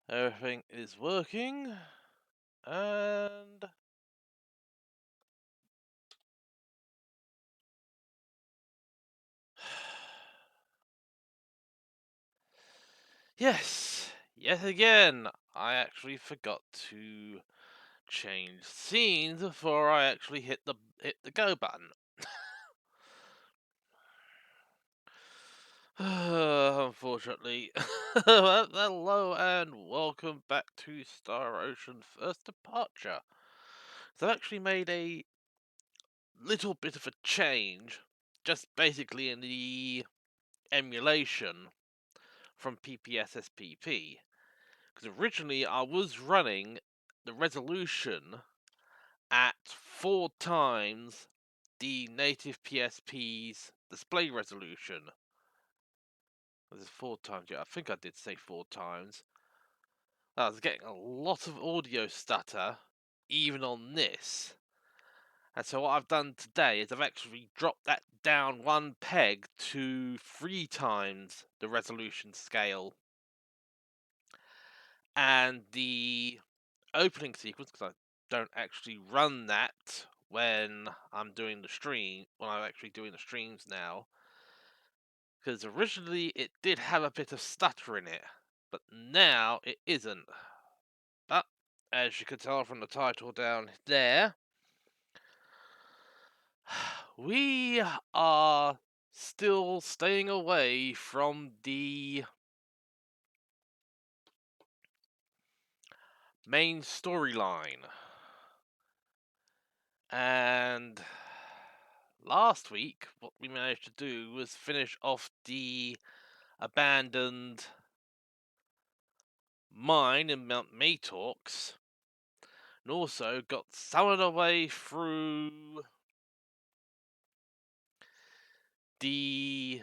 Everything is working, and yes, yet again, I actually forgot to change scenes before I actually hit the go button. Unfortunately. Well, hello and welcome back to Star Ocean First Departure. So I've actually made a little bit of a change, just basically in the emulation from PPSSPP. Because originally I was running the resolution at 4 times the native PSP's display resolution. Was it 4 times? Yeah, I think I did say 4 times. I was getting a lot of audio stutter, even on this. And so what I've done today is I've actually dropped that down one peg to 3 times the resolution scale. And the opening sequence, because I don't actually run that when I'm doing the stream, when I'm actually doing the streams now. Because originally it did have a bit of stutter in it, but now it isn't. But as you can tell from the title down there, we are still staying away from the main storyline. And last week, what we managed to do was finish off the abandoned mine in Mount Maytorx, and also got some of the way through the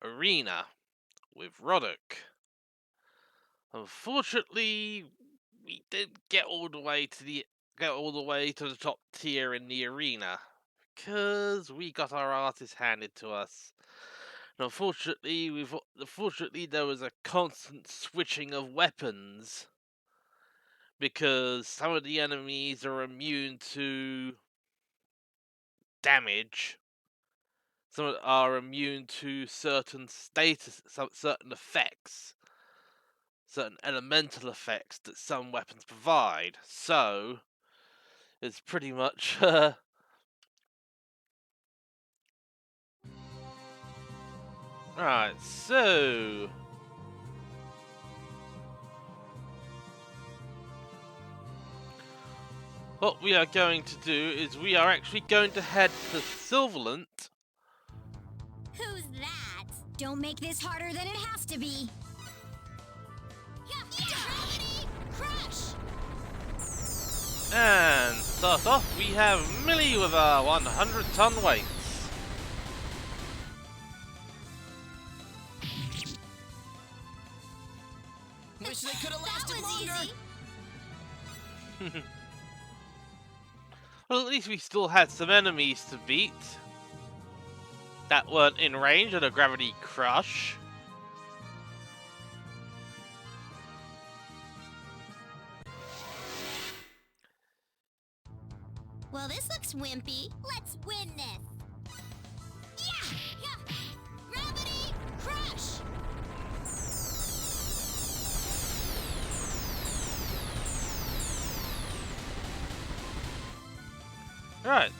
arena with Roderick. Unfortunately, we didn't get all the way to the top tier in the arena because we got our artist handed to us. And unfortunately, there was a constant switching of weapons because some of the enemies are immune to damage. Some are immune to certain certain effects, certain elemental effects that some weapons provide. So it's pretty much right. So what we are going to do is we are actually going to head to Silverland. Who's that? Don't make this harder than it has to be. Gravity crush! And start off, we have Millie with a 100-ton weight. Wish they could have lasted longer. Easy. Well, at least we still had some enemies to beat that weren't in range of a gravity crush. Well, this looks wimpy. Let's win this. Yeah! Gravity crush! Right.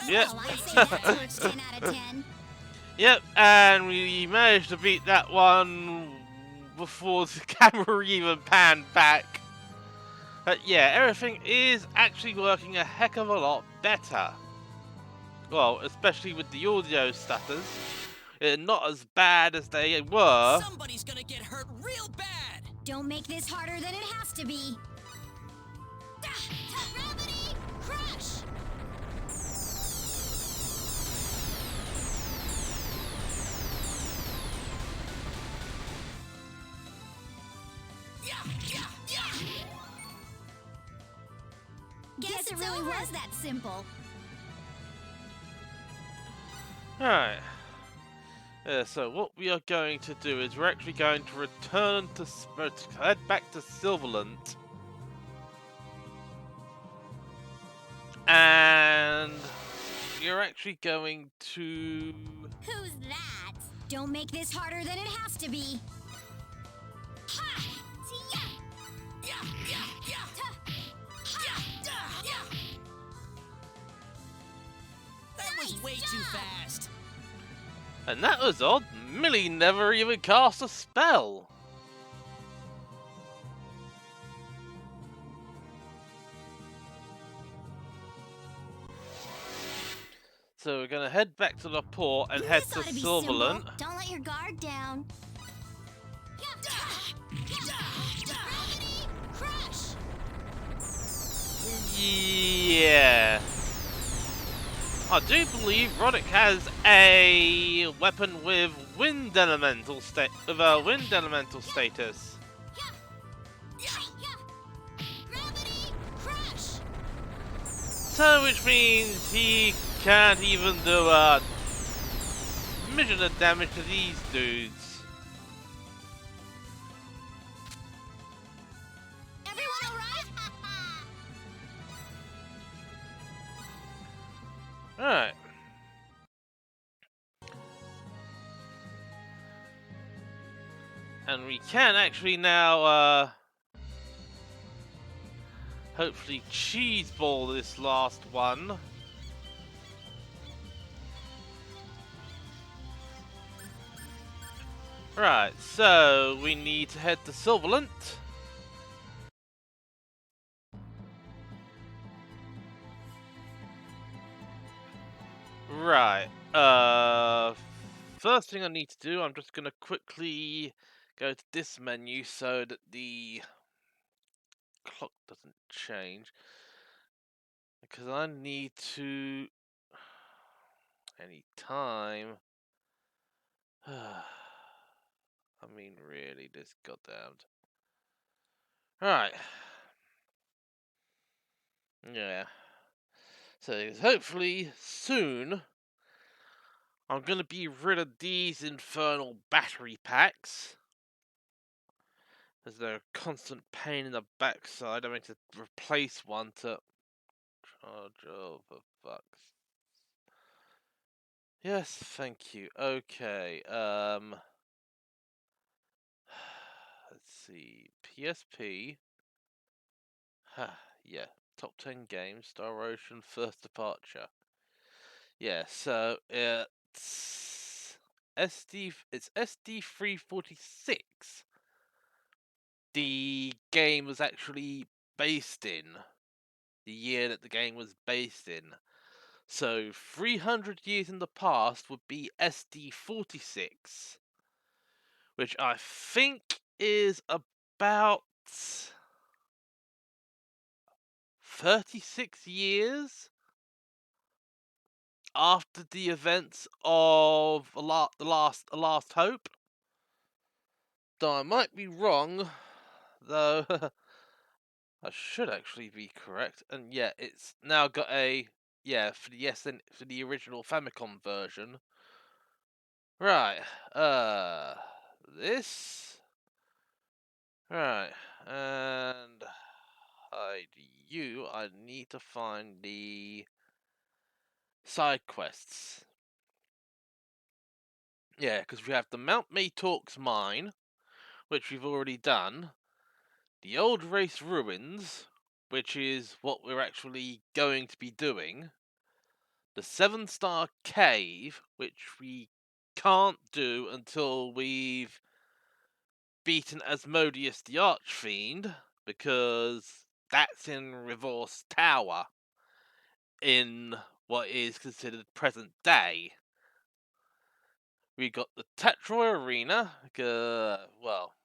Yep. Well, I'd say that torch 10 out of 10. Yep, and we managed to beat that one before the camera even panned back. But yeah, everything is actually working a heck of a lot better. Well, especially with the audio stutters. They're not as bad as they were. Somebody's gonna get hurt real bad. Don't make this harder than it has to be. Gravity crush! Guess it really was that simple. Alright. Yeah, so what we are going to do is we're actually going to return to head back to Silverland, and you're actually going to. Who's that? Don't make this harder than it has to be. Ha! See-ya! Yeah, yeah, yeah, Ta! yeah, yeah, yeah. That was Nice way too job! fast. And that was odd. Millie never even cast a spell. So we're gonna head back to the port and head This to ought to be simple. Silverland. Don't let your guard down. Gravity crush! Yeah. I do believe Roddick has a weapon with wind elemental status. Gravity crush! So which means he can't even do a mission of damage to these dudes. Everyone alright? Alright. And we can actually now hopefully cheese ball this last one. Right, so we need to head to Silverland. Right, first thing I need to do, I'm just gonna quickly go to this menu so that the clock doesn't change. Because I need to... any time. I mean, really, this goddamned. Right. Yeah. So hopefully soon I'm gonna be rid of these infernal battery packs. As they're a constant pain in the backside. I mean to replace one to charge over fucks. Yes, thank you. Okay, let's see. PSP. Yeah. Top 10 games, Star Ocean, First Departure. Yeah, so it's SD346. The game was actually based in. The year that the game was based in. So 300 years in the past would be SD46, which I think is about 36 years after the events of the Last Hope. Though I might be wrong, though I should actually be correct. And yeah, it's now got a for for the original Famicom version. Right. This. Right. And I need to find the side quests. Yeah, because we have the Mount Maytork's mine, which we've already done. The Old Race Ruins, which is what we're actually going to be doing. The Seven Star Cave, which we can't do until we've beaten Asmodeus the Archfiend, because that's in Revorce Tower in what is considered present day. We got the Tetroy Arena, well,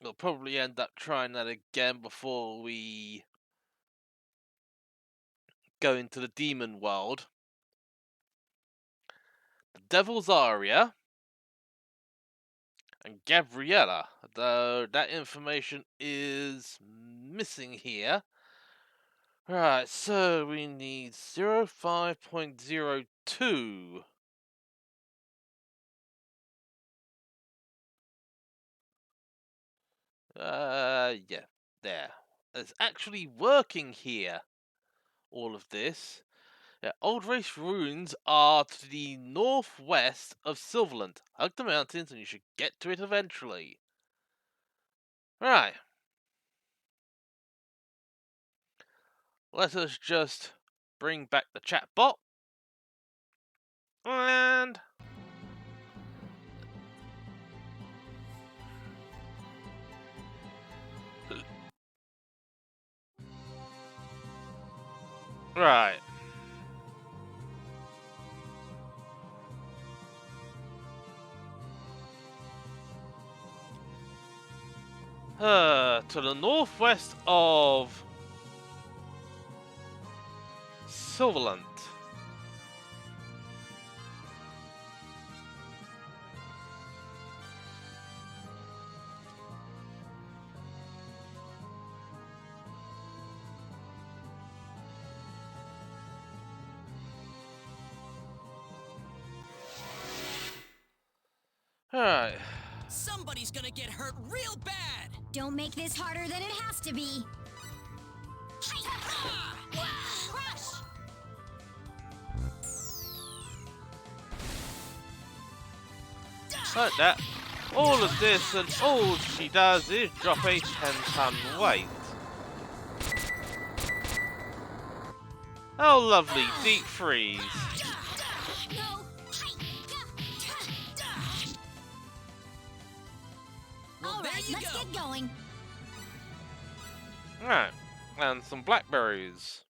we'll probably end up trying that again before we go into the Demon World. The Devil's Aria, and Gabriella, though that information is missing here. Right, so we need 05.02. Yeah, there. It's actually working here, all of this. Yeah, Old Race ruins are to the northwest of Silverland. Hug the mountains and you should get to it eventually. Right, let us just bring back the chat bot. And... Right. To the northwest of Silverland. Alright. Somebody's gonna get hurt real bad. Don't make this harder than it has to be. Crush! Like that. All of this and all she does is drop a 10-ton weight. How lovely, deep freeze. No! Well, All there right, you let's go. get going. Right, and some blackberries.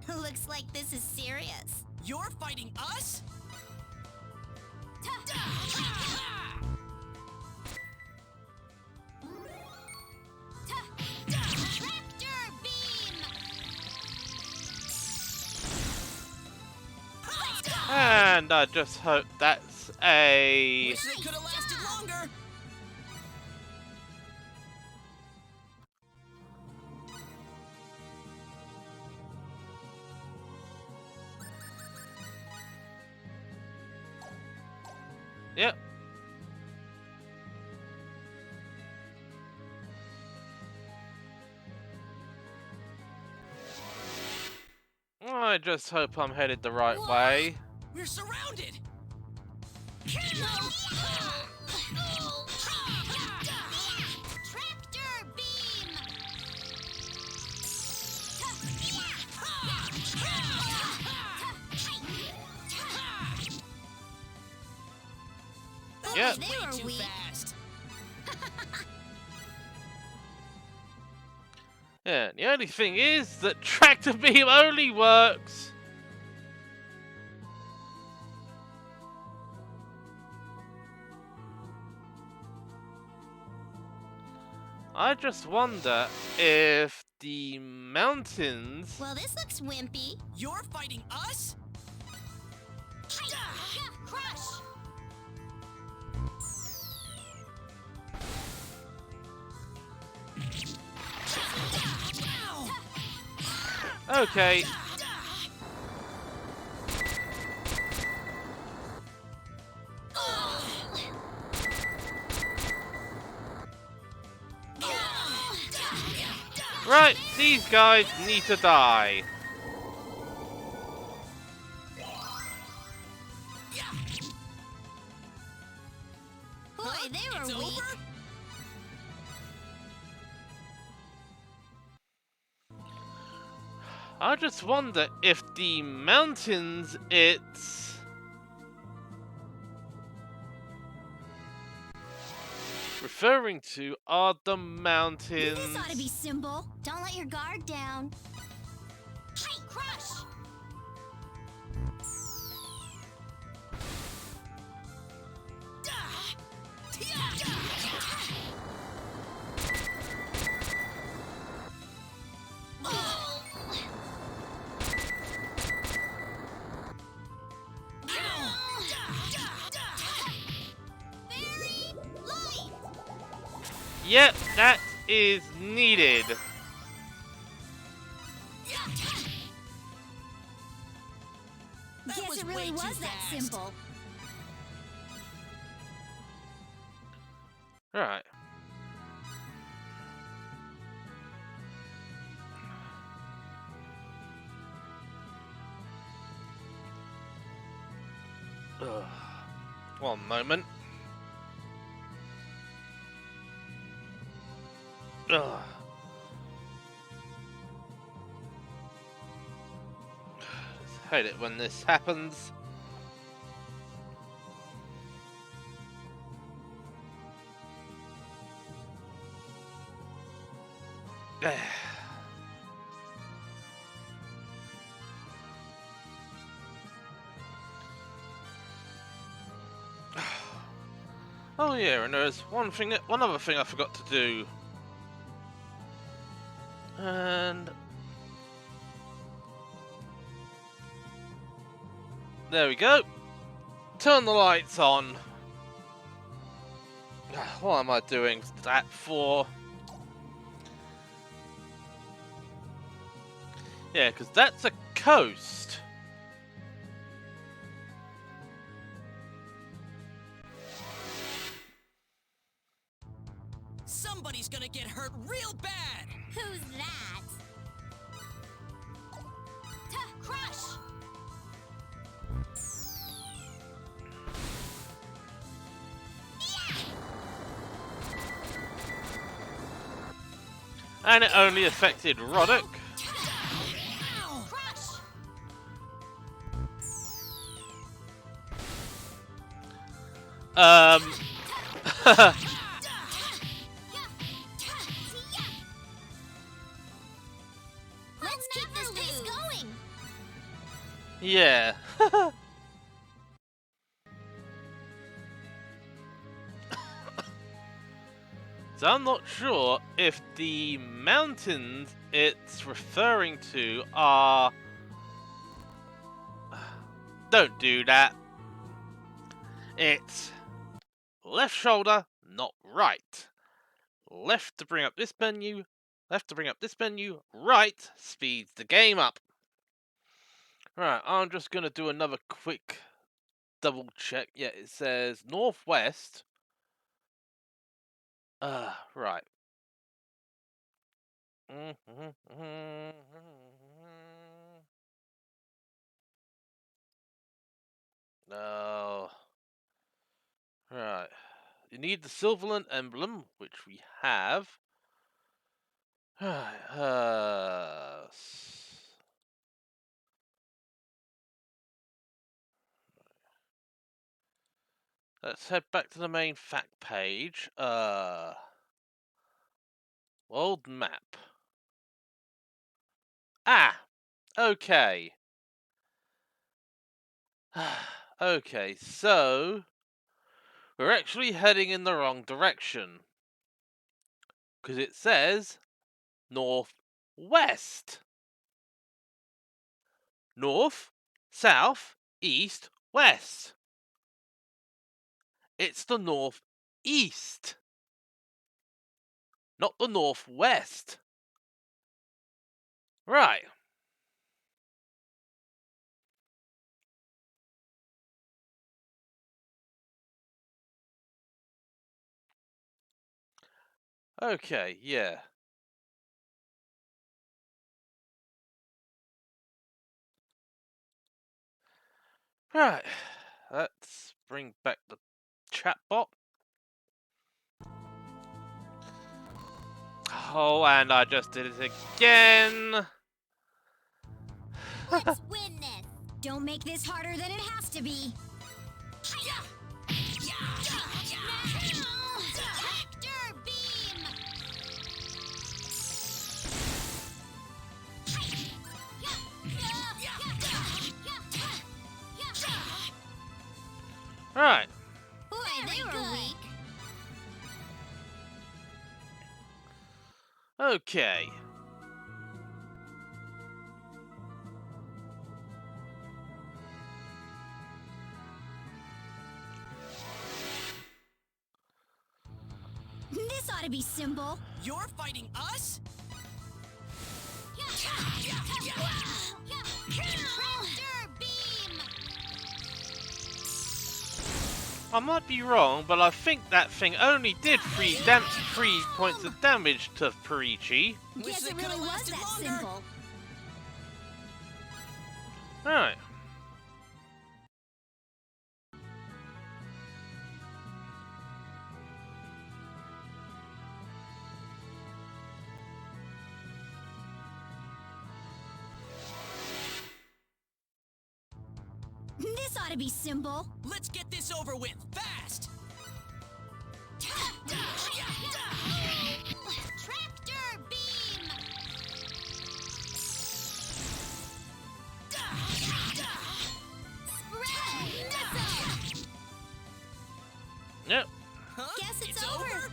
Looks like this is serious. You're fighting us? Tractor beam! And I just hope that's a... Wish they could have lasted longer. Yep. I just hope I'm headed the right way. We're surrounded. Tractor beam! Yeah. They Way were too weak. fast. Yeah, the only thing is that tractor beam only works. I just wonder if the mountains... Well, this looks wimpy. You're fighting us? Crush! Okay, right, these guys need to die. Boy, they It's were weak. over? I just wonder if the mountains it's referring to are the mountains. This ought to be simple. Don't let your guard down. Crush! Very light. Yep, that is needed. That Guess was it really way too was that fast. simple. Right. Ugh. One moment. Ugh. Hate it when this happens. Oh yeah, and there's one other thing I forgot to do. And there we go. Turn the lights on. What am I doing that for? Yeah, because that's a coast. Somebody's gonna get hurt real bad. Who's that? Crush! And it only affected Roddick. Ow! Crush! Let's keep this pace going. Yeah. So I'm not sure if the mountains it's referring to are... Don't do that. It's left shoulder, not right. Left to bring up this menu, left to bring up this menu, right speeds the game up. Right, I'm just going to do another quick double check. Yeah, it says northwest. Right. No. Right. You need the Silverland emblem, which we have. Right. Let's head back to the main fact page. World map. Ah! Okay. Okay, so we're actually heading in the wrong direction. Because it says northwest. North, south, east, west. It's the northeast, not the northwest. Right. Okay, yeah. Right. Let's bring back the chatbot. Oh, and I just did it again. Let's win this. Don't make this harder than it has to be. Hector beam! Right. Boy, they were weak. Okay. This ought to be simple. You're fighting us? Tractor beam! I might be wrong, but I think that thing only did 3 points of damage to Perichi. Wish Guess they it really could've was lasted that longer. simple. Right. This ought to be simple. Let's get this over with, fast! Tractor beam! Spread missile! Yep. Huh? Guess it's over.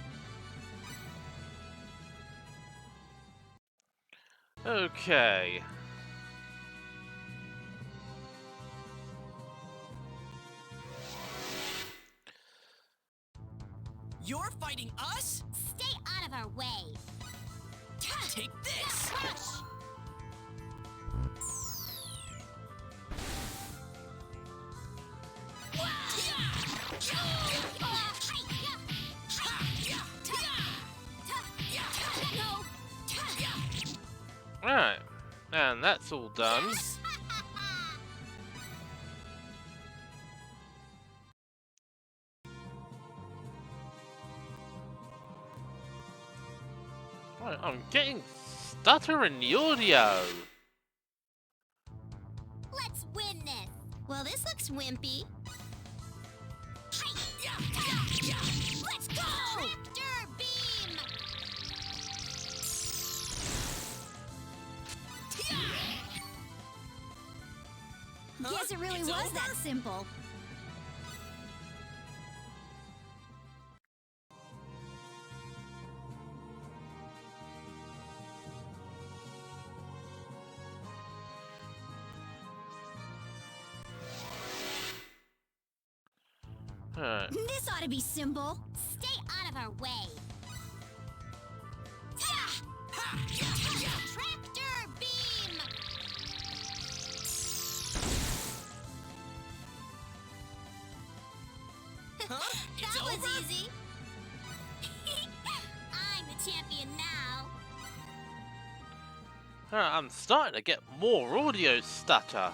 Okay. You're fighting us? Stay out of our way. Take this! Crush! Alright. And that's all done. Right, I'm getting stutter in the audio. Let's win this. Well, this looks wimpy. Let's go! Tractor beam! Guess it really It's was over? that simple. Alright. This ought to be simple. Stay out of our way. Tractor beam! Huh? It's That was over? easy. I'm the champion now. Alright, I'm starting to get more audio stutter.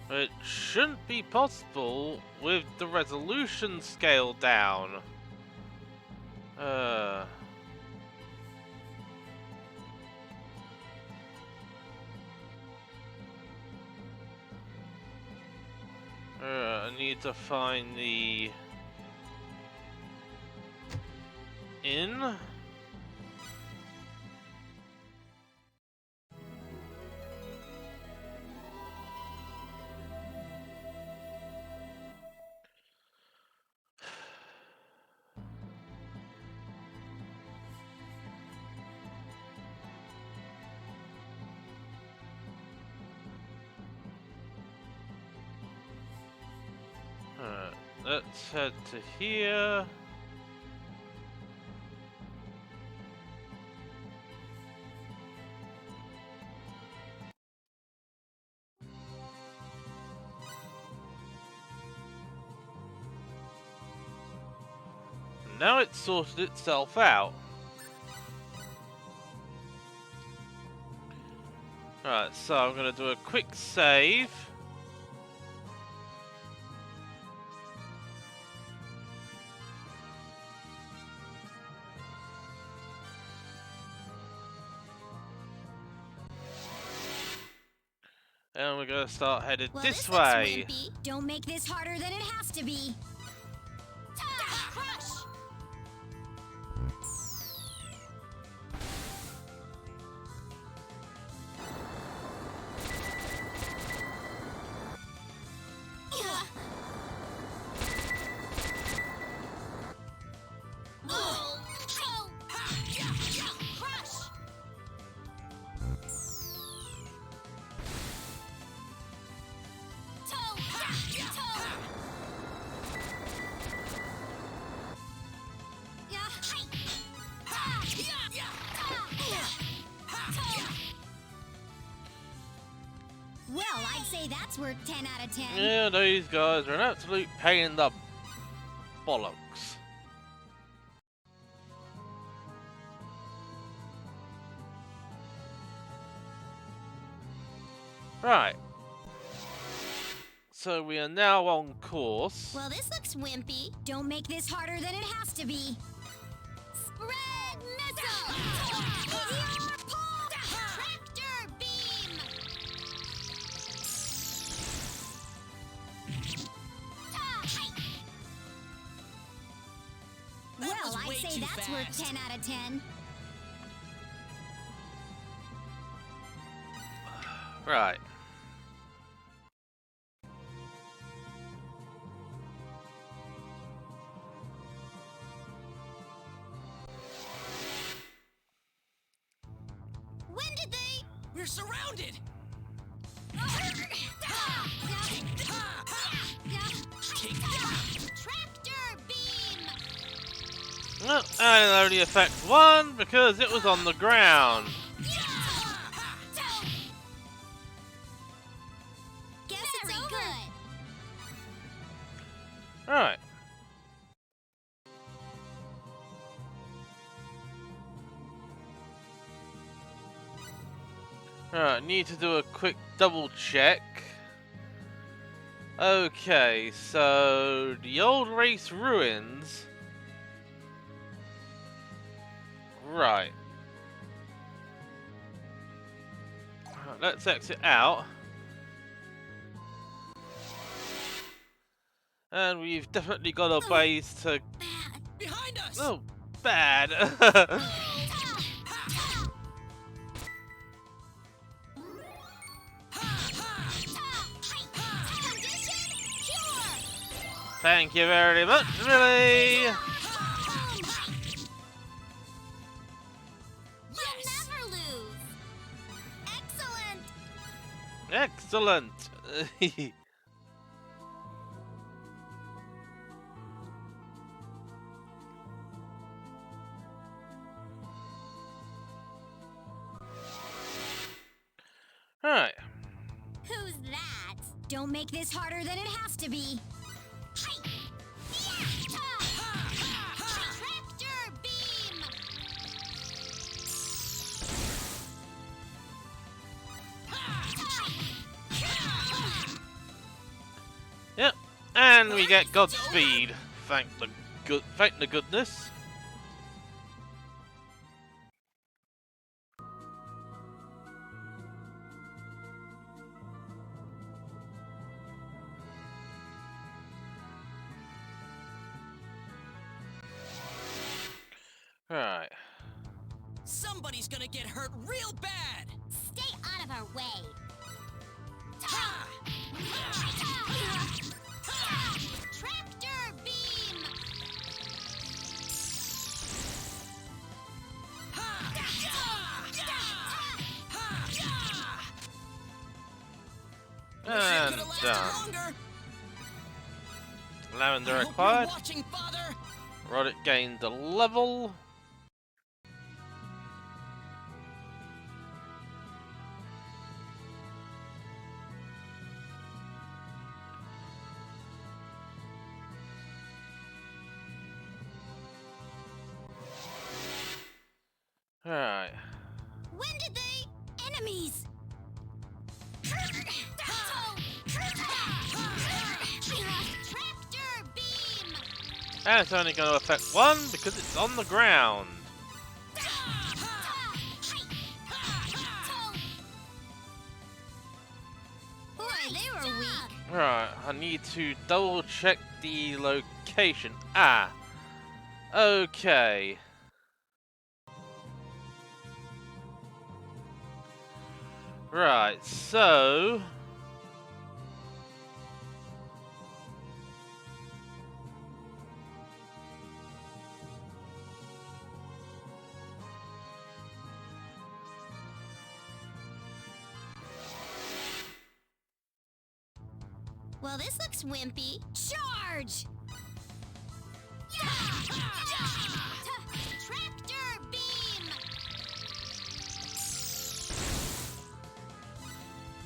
It shouldn't be possible with the resolution scale down. I need to find the in. Alright, let's head to here. Now it's sorted itself out. Alright, so I'm gonna do a quick save. And we're gonna start headed Well, this looks way. wimpy. Don't make this harder than it has to be. Crush! Crush! Toe! say that's worth 10 out of 10. Yeah, these guys are an absolute pain in the bollocks. Right. So we are now on course. Well, this looks wimpy. Don't make this harder than it has to be. Spread missile! Meteor pulse! Tractor beam! That Well, was I'd way say too that's worth fast. 10 out of 10. Right. When did they... We're surrounded. Tractor beam! No, and it only affects one because it was on the ground. Guess it's over. Right. Right, need to do a quick double check. Okay, so the old race ruins. Right. Let's exit out. And we've definitely got a base to... Bad. Behind us. Oh, bad. Thank you very much, really. Yes. Never lose. Excellent. Excellent. Alright. Who's that? Don't make this harder than it has to be. Tractor beam! Yep. And we get Godspeed. Thank the goodness. Right. Somebody's gonna get hurt real bad. Stay out of our way. Ha! Tractor beam! And Could've lasted done. longer. Lavender I hope you're acquired. watching, Father. Roddick gained a level. Alright. When did they... Enemies! Tractor beam! And it's only going to affect one because it's on the ground. Boy, they were weak. Right, I need to double check the location. Ah. Okay. Right, so... Well, this looks wimpy. Charge! Tractor beam!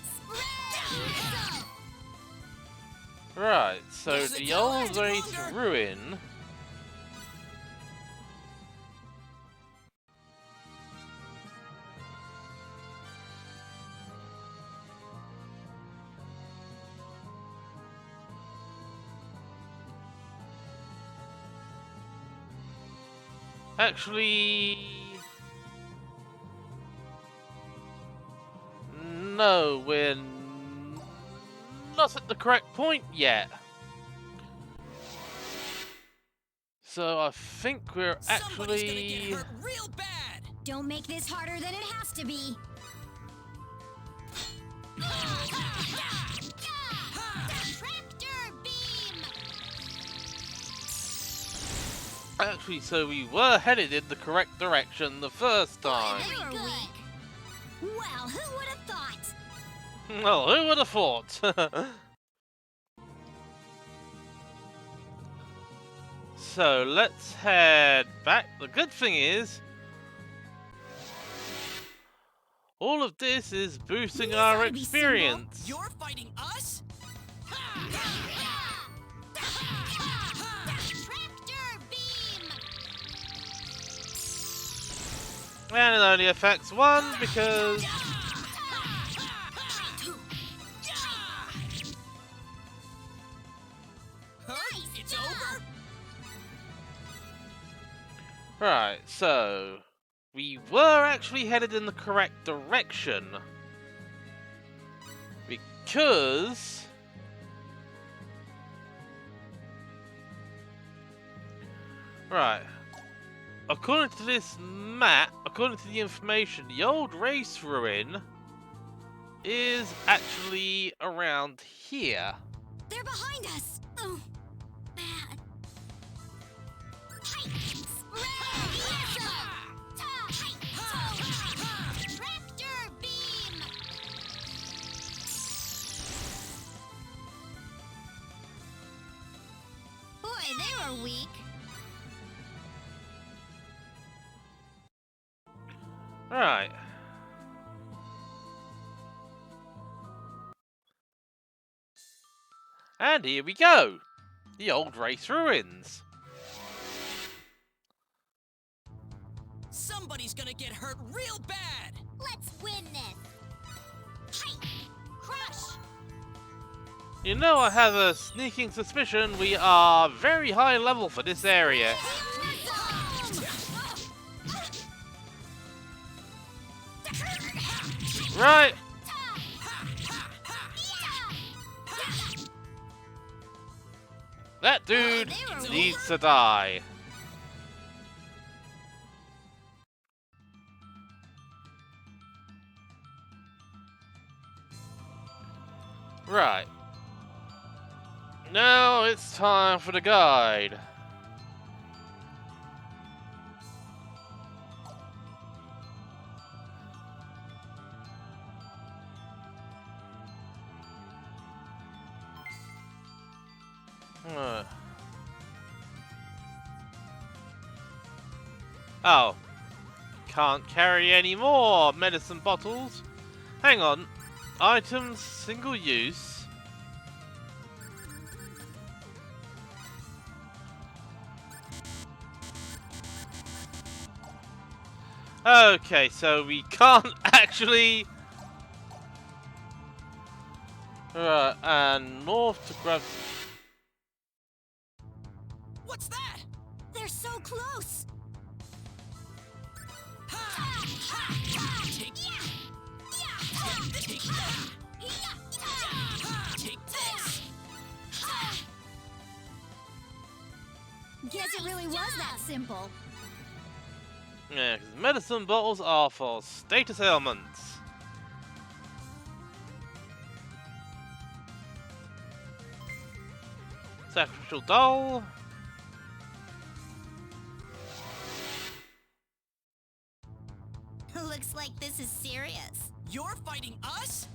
Spread! Right, so Music the don't old last race longer. ruin. Actually, no, we're not at the correct point yet. So I think we're Somebody's gonna get actually... hurt real bad. Don't make this harder than it has to be. Tractor beam! Actually, so we were headed in the correct direction the first time. They were weak. Well, who would have thought? Well, who would have thought? So let's head back. The good thing is, all of this is boosting These our ought to be simple. experience. You're fighting us? Tractor beam! And it only affects one because... Huh? It's over? Right, so... We were actually headed in the correct direction. Because... Right. According to this map, according to the information, the old race ruin is actually around here. They're behind us! Oh, bad. Tractor beam! Boy, they were weak. Right. And here we go. The old race ruins. Somebody's gonna get hurt real bad. Let's win this. Crush! You know, I have a sneaking suspicion we are very high level for this area. Right. That dude needs to die. Right. Now it's time for the guide. Oh. Can't carry any more medicine bottles. Hang on. Items, single use. Okay, so we can't actually... Right, and north to grab... What's that? They're so close! Take this! Guess it really was that simple. Yeah, 'cause medicine bottles are for status ailments. Sacrificial doll. Looks like this is serious. You're fighting us?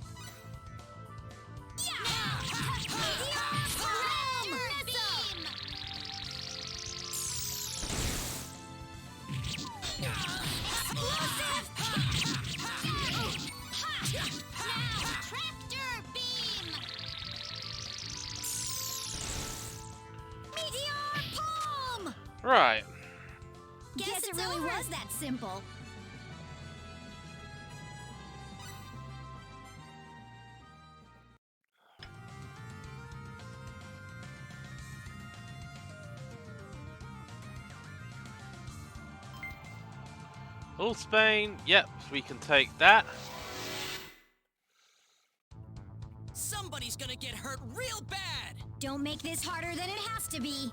Right. Guess it really was that simple. All Spain. Yep, we can take that. Somebody's gonna get hurt real bad. Don't make this harder than it has to be.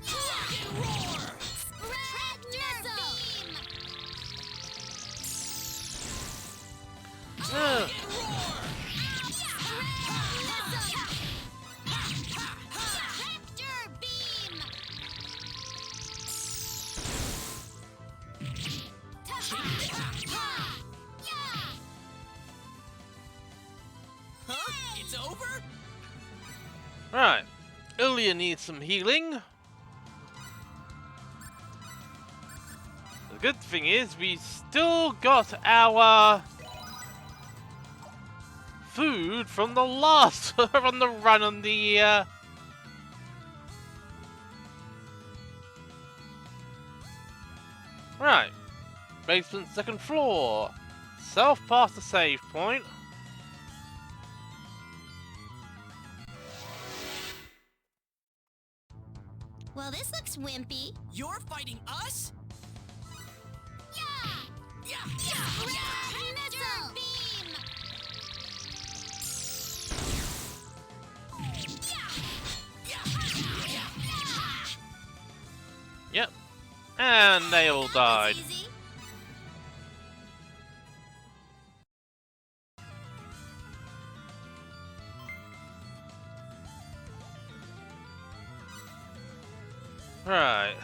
Rock and roar! Spread missile! Ugh. And roar! Tractor beam! Huh? It's over? Right. Ilya needs some healing. The good thing is we still got our food from the last from the run on the Right. Basement second floor. Self past the save point. Well, this looks wimpy. You're fighting us? Yeah! Yeah! Missile beam! Yep. And they all died. Easy. Right.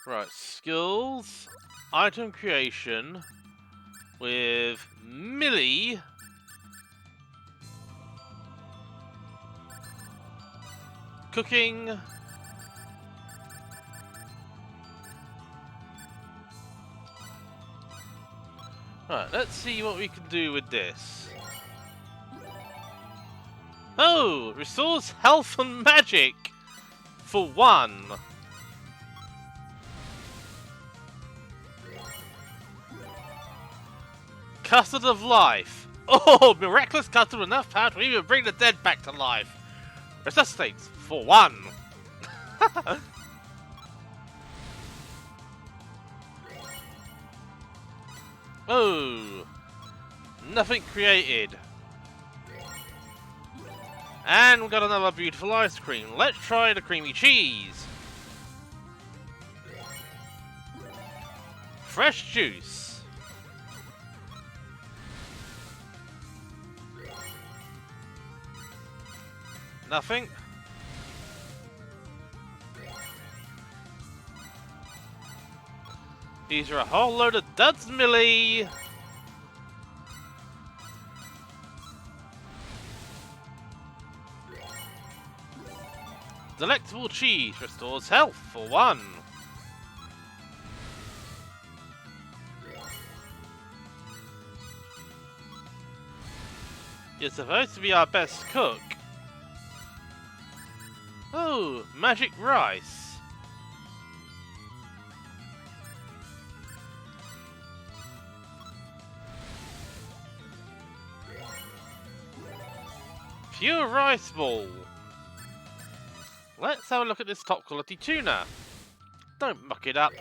Right. Skills. Item creation. With Millie. Cooking. Right, let's see what we can do with this. Oh! Restores health and magic! For 1. Custard of life. Oh! Miraculous custard with enough power to even bring the dead back to life. Resuscitates for 1. Oh! Nothing created. And we've got another beautiful ice cream. Let's try the creamy cheese. Fresh juice. Nothing. These are a whole load of duds, Millie. Delectable cheese restores health for 1. You're supposed to be our best cook. Oh, magic rice. Pure rice ball. Let's have a look at this top quality tuna. Don't muck it up.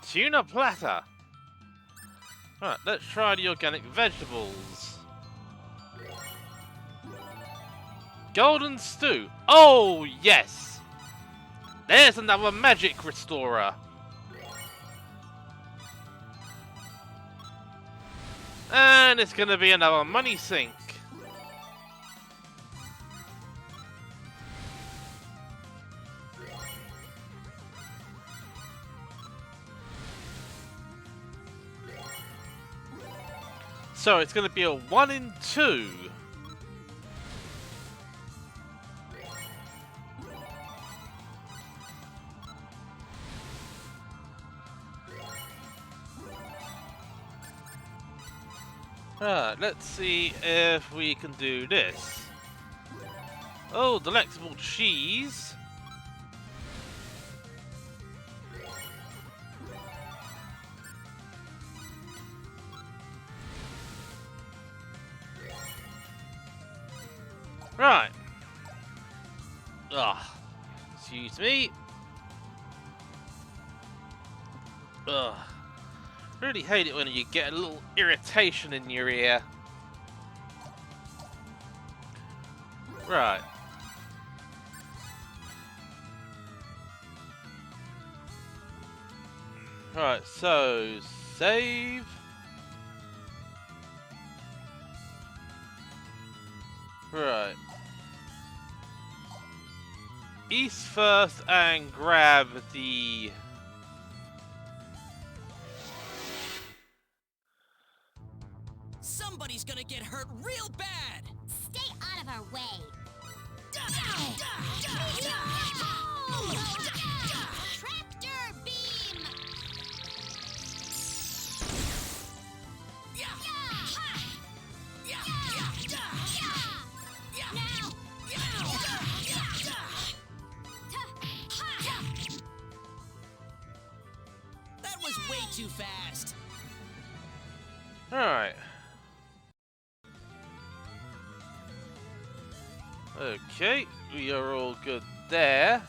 Tuna platter. Right, let's try the organic vegetables. Golden stew. Oh, yes. There's another magic restorer. And it's going to be another money sink. So it's going to be a 1 in 2. Let's see if we can do this. Oh, delectable cheese. Right. Ugh. Excuse me. Ugh. Really hate it when you get a little irritation in your ear. Right. Right, so save. Right. East first and grab the... Somebody's gonna get hurt real bad! Stay out of our way. Tractor beam. That was way too fast! Alright. Okay, we are all good there.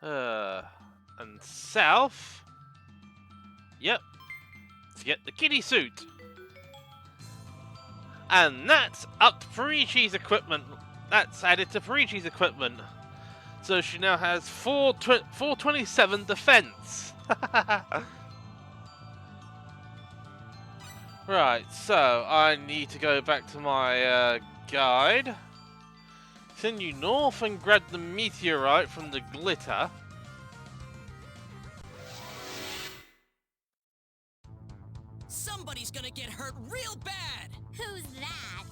And south. Yep. To get the kitty suit. And that's up to Farichi's equipment. That's added to Farichi's equipment. So she now has 427 defense. Right, so I need to go back to my guide. Continue north and grab the meteorite from the glitter. Somebody's gonna get hurt real bad! Who's that?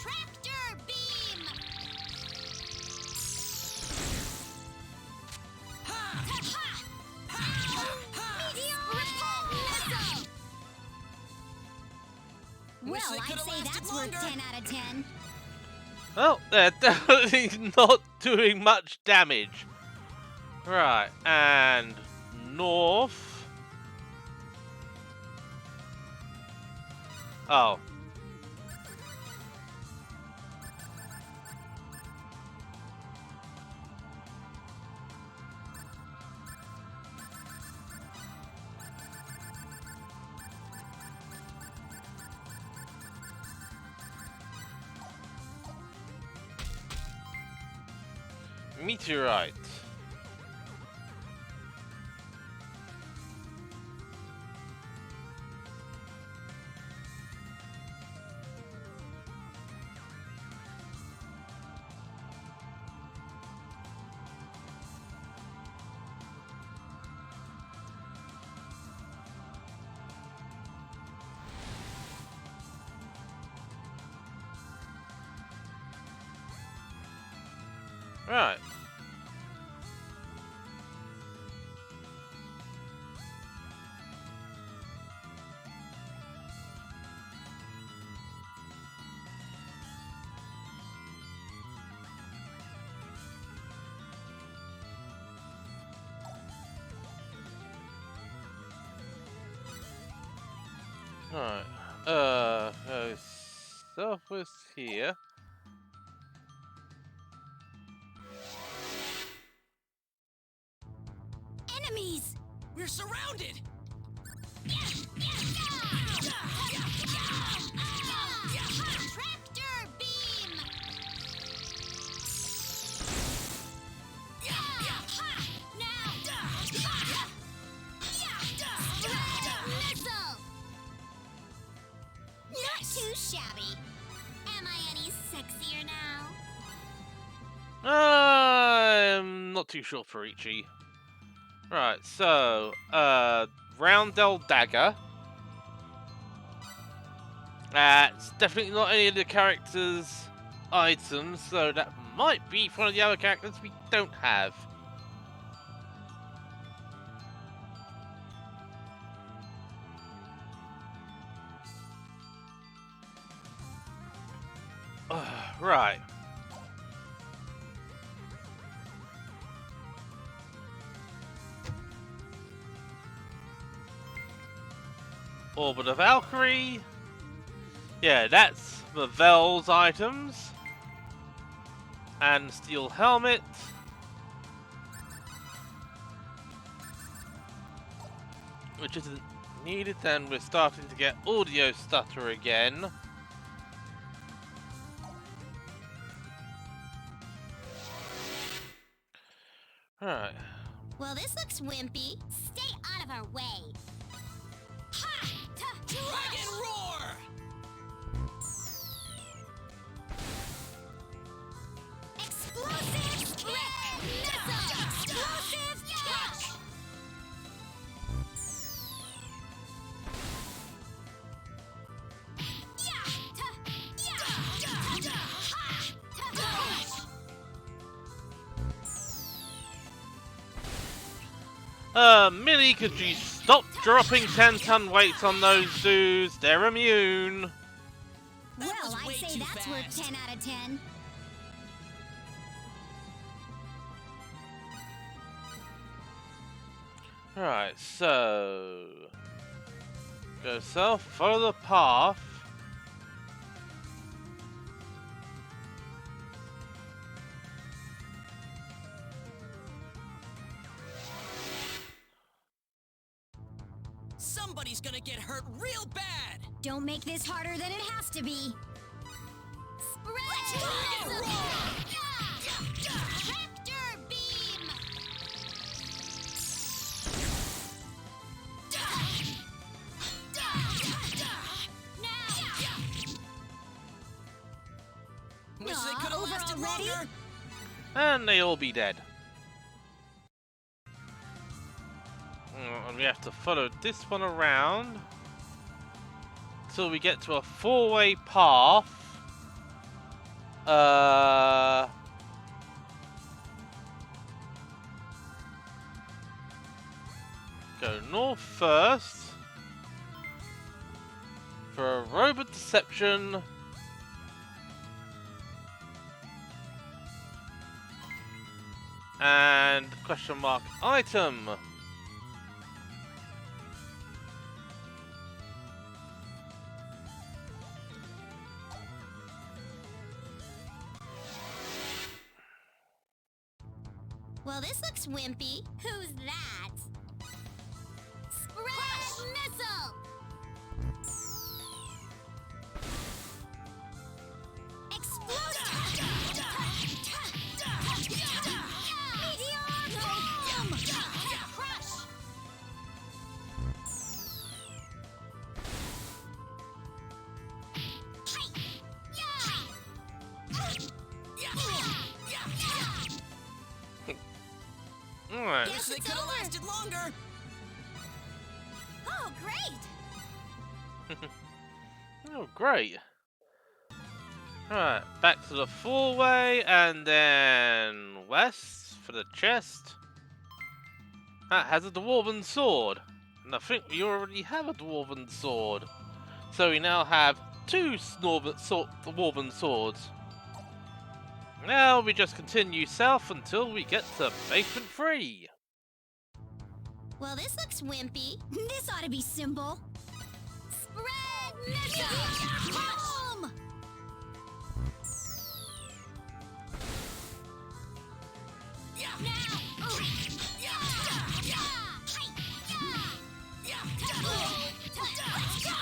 Tractor beam. Meteor missile. Wish Well, they I'd could've say lasted that's worth longer. 10 out of 10. Well, they're definitely not doing much damage. Right, and north. Oh. Meteorite. Right. Right. Southwest here. Enemies. We're surrounded! Tractor beam. Missile. Not too shabby. Am I any sexier now? I'm not too sure for Ichi. Right, so, Roundel Dagger. It's definitely not any of the characters' items, so that might be one of the other characters we don't have. Right. Orbit of Valkyrie. Yeah, that's the Vel's items. And Steel Helmet. Which isn't needed, then we're starting to get audio stutter again. Alright. Well, this looks wimpy. Stay out of our way. Ha! Dragon roar! Explosive spread missile! Explosive catch! Millie, could you stop dropping 10-ton weights on those dudes? They're immune. That Well, was I'd way say too that's worth fast. 10 out of 10. Alright, so... Go south, follow the path. Somebody's gonna get hurt real bad! Don't make this harder than it has to be. Spread Dragon missile! roar! Tractor beam! Wish they Aw, could have over lasted already? longer! And they all be dead. And we have to follow this one around till we get to a four-way path. Go north first for a robot deception. And question mark item. Well, this looks wimpy. Who's that? Spread missile! Explosive! Meteor bomb! Crush! Alright. Wish they It's could have over. lasted longer! Oh, great! Oh, great. Alright, back to the four-way, and then west for the chest. That has a dwarven sword. And I think we already have a dwarven sword. So we now have two dwarven swords. Now we just continue south until we get to basement 3. Well, this looks wimpy. This ought to be simple. Spread missile! Boom! Now! Ooh. Let's go!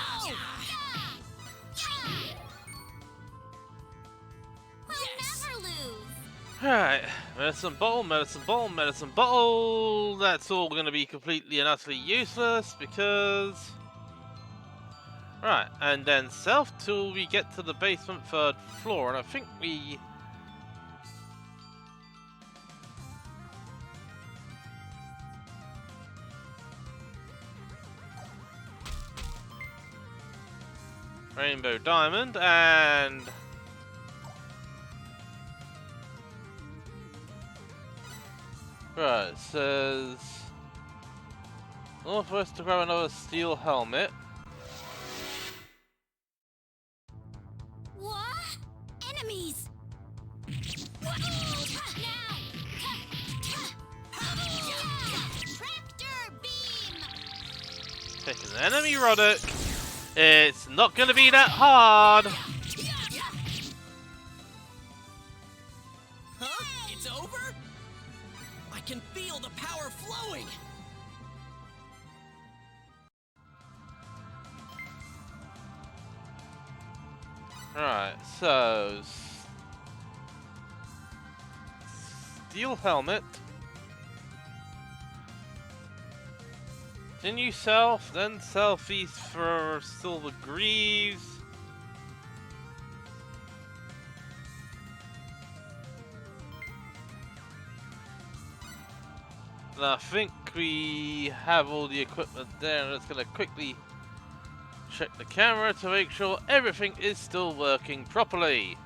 We'll never lose. Alright, medicine bottle, medicine bottle, medicine bottle. That's all going to be completely and utterly useless because... Right, and then south till we get to the basement 3rd floor, and I think we... Rainbow Diamond, and... Right, it says... Northwest to grab another steel helmet. What? Pick an enemy Roddick. It's not going to be that hard. Huh? It's over? I can feel the power flowing. Right, so steel helmet. Continue south, then southeast for silver greaves. And I think we have all the equipment there, and it's going to quickly check the camera to make sure everything is still working properly.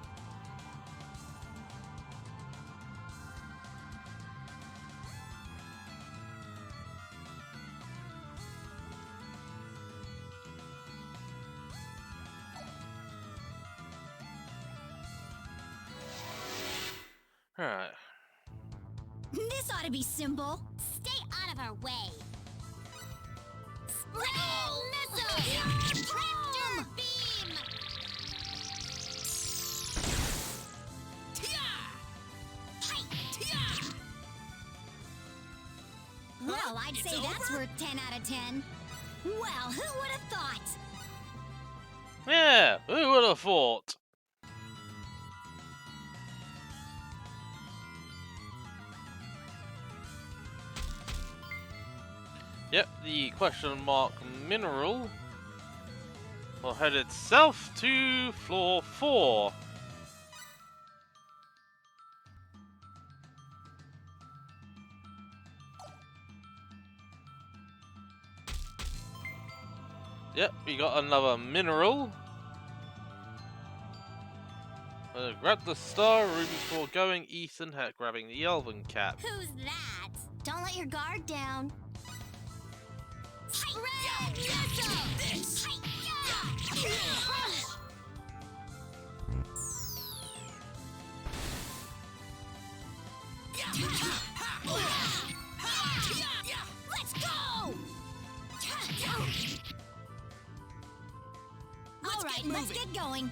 Alright. This ought to be simple. Stay out of our way. Spread missile! Tractor beam! Well, I'd It's say that's over? worth 10 out of 10. Well, who would have thought? Yeah, who would have thought? Yep, the question mark mineral will head itself to floor 4. Yep, we got another mineral. Grab the star ruby before going east and grabbing the elven cap. Who's that? Don't let your guard down. Spread missile! Let's go! Alright, let's get going.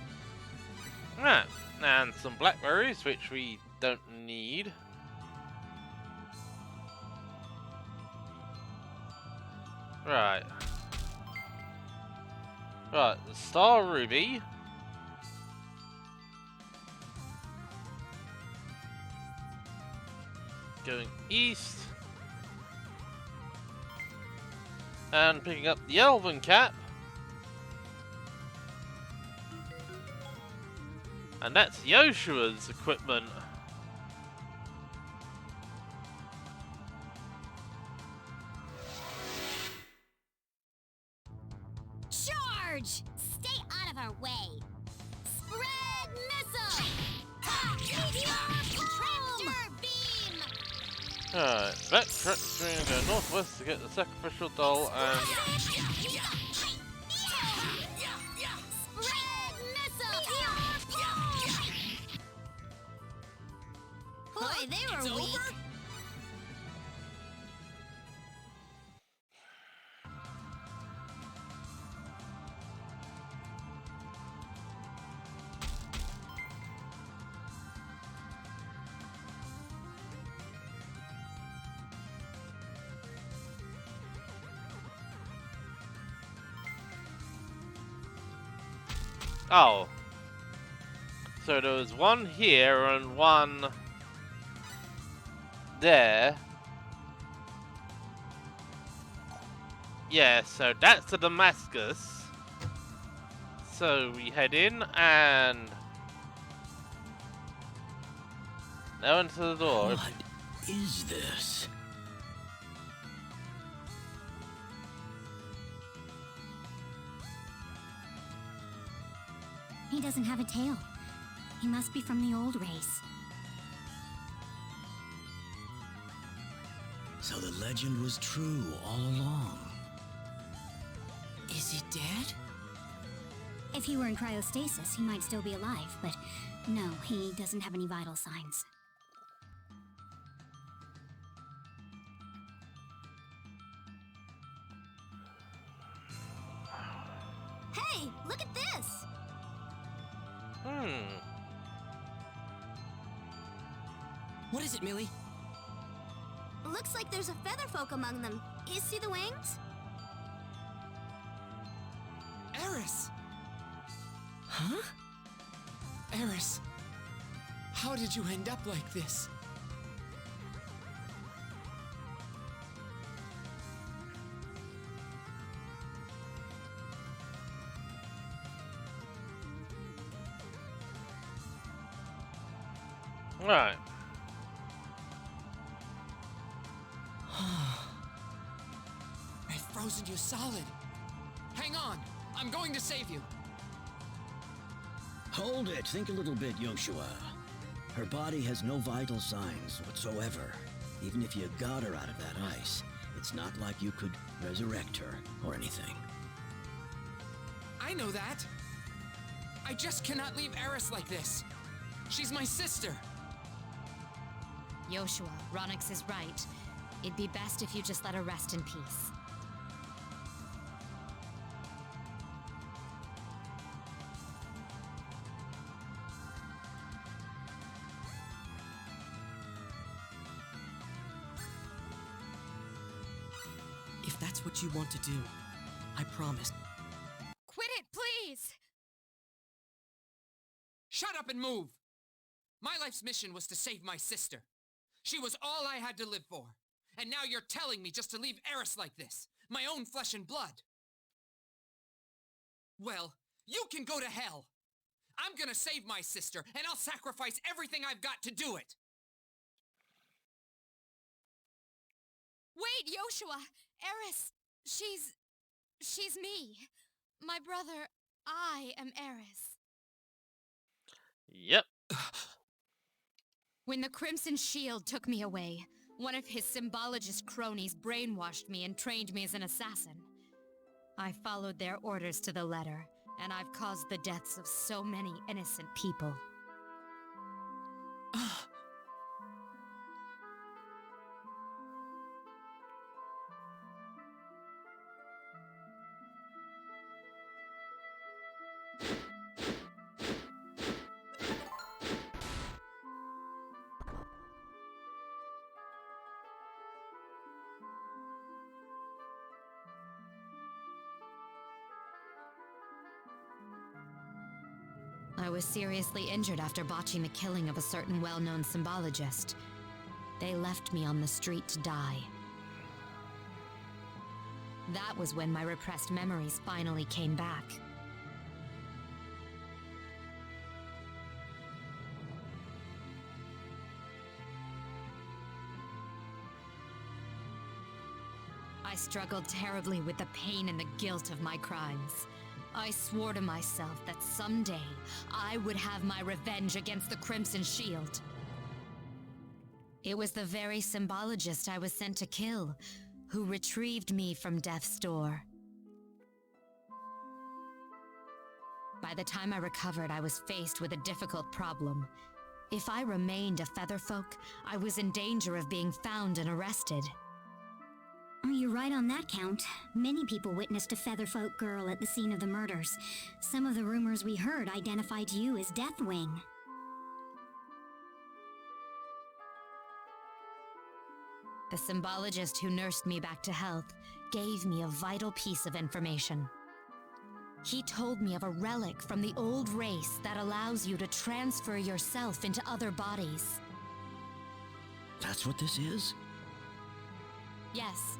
Right, and some blackberries, which we don't need. Right. Right, the star ruby. Going east. And picking up the elven cap. And that's Yoshua's equipment. Charge! Stay out of our way. Spread missile! Tractor beam! Alright, backtrack and go northwest to get the sacrificial doll and... Spread missile! Boy, they were weak. Over? Oh. So there was one here and one there. Yeah, so that's the Damascus. So we head in and now into the door. What is this? He doesn't have a tail. He must be from the old race. So the legend was true all along. Is he dead? If he were in cryostasis, he might still be alive, but no, he doesn't have any vital signs. Hey, look at this! Hmm. What is it, Millie? Looks like there's a feather folk among them. You see the wings? Eris! Huh? Eris, how did you end up like this? Right. I've frozen you solid. Hang on, I'm going to save you. Hold it. Think a little bit, Joshua. Her body has no vital signs whatsoever. Even if you got her out of that ice, it's not like you could resurrect her or anything. I know that. I just cannot leave Eris like this. She's my sister. Joshua, Ronix is right. It'd be best if you just let her rest in peace. If that's what you want to do, I promise. Quit it, please! Shut up and move! My life's mission was to save my sister. She was all I had to live for. And now you're telling me just to leave Eris like this, my own flesh and blood. Well, you can go to hell. I'm gonna save my sister, and I'll sacrifice everything I've got to do it. Wait, Joshua! Eris, she's me. My brother, I am Eris. Yep. When the Crimson Shield took me away, one of his symbologist cronies brainwashed me and trained me as an assassin. I followed their orders to the letter, and I've caused the deaths of so many innocent people. I was seriously injured after botching the killing of a certain well-known symbologist. They left me on the street to die. That was when my repressed memories finally came back. I struggled terribly with the pain and the guilt of my crimes. I swore to myself that someday I would have my revenge against the Crimson Shield. It was the very symbologist I was sent to kill who retrieved me from death's door. By the time I recovered, I was faced with a difficult problem. If I remained a Featherfolk, I was in danger of being found and arrested. You're right on that count. Many people witnessed a Featherfolk girl at the scene of the murders. Some of the rumors we heard identified you as Deathwing. The symbologist who nursed me back to health gave me a vital piece of information. He told me of a relic from the old race that allows you to transfer yourself into other bodies. That's what this is? Yes,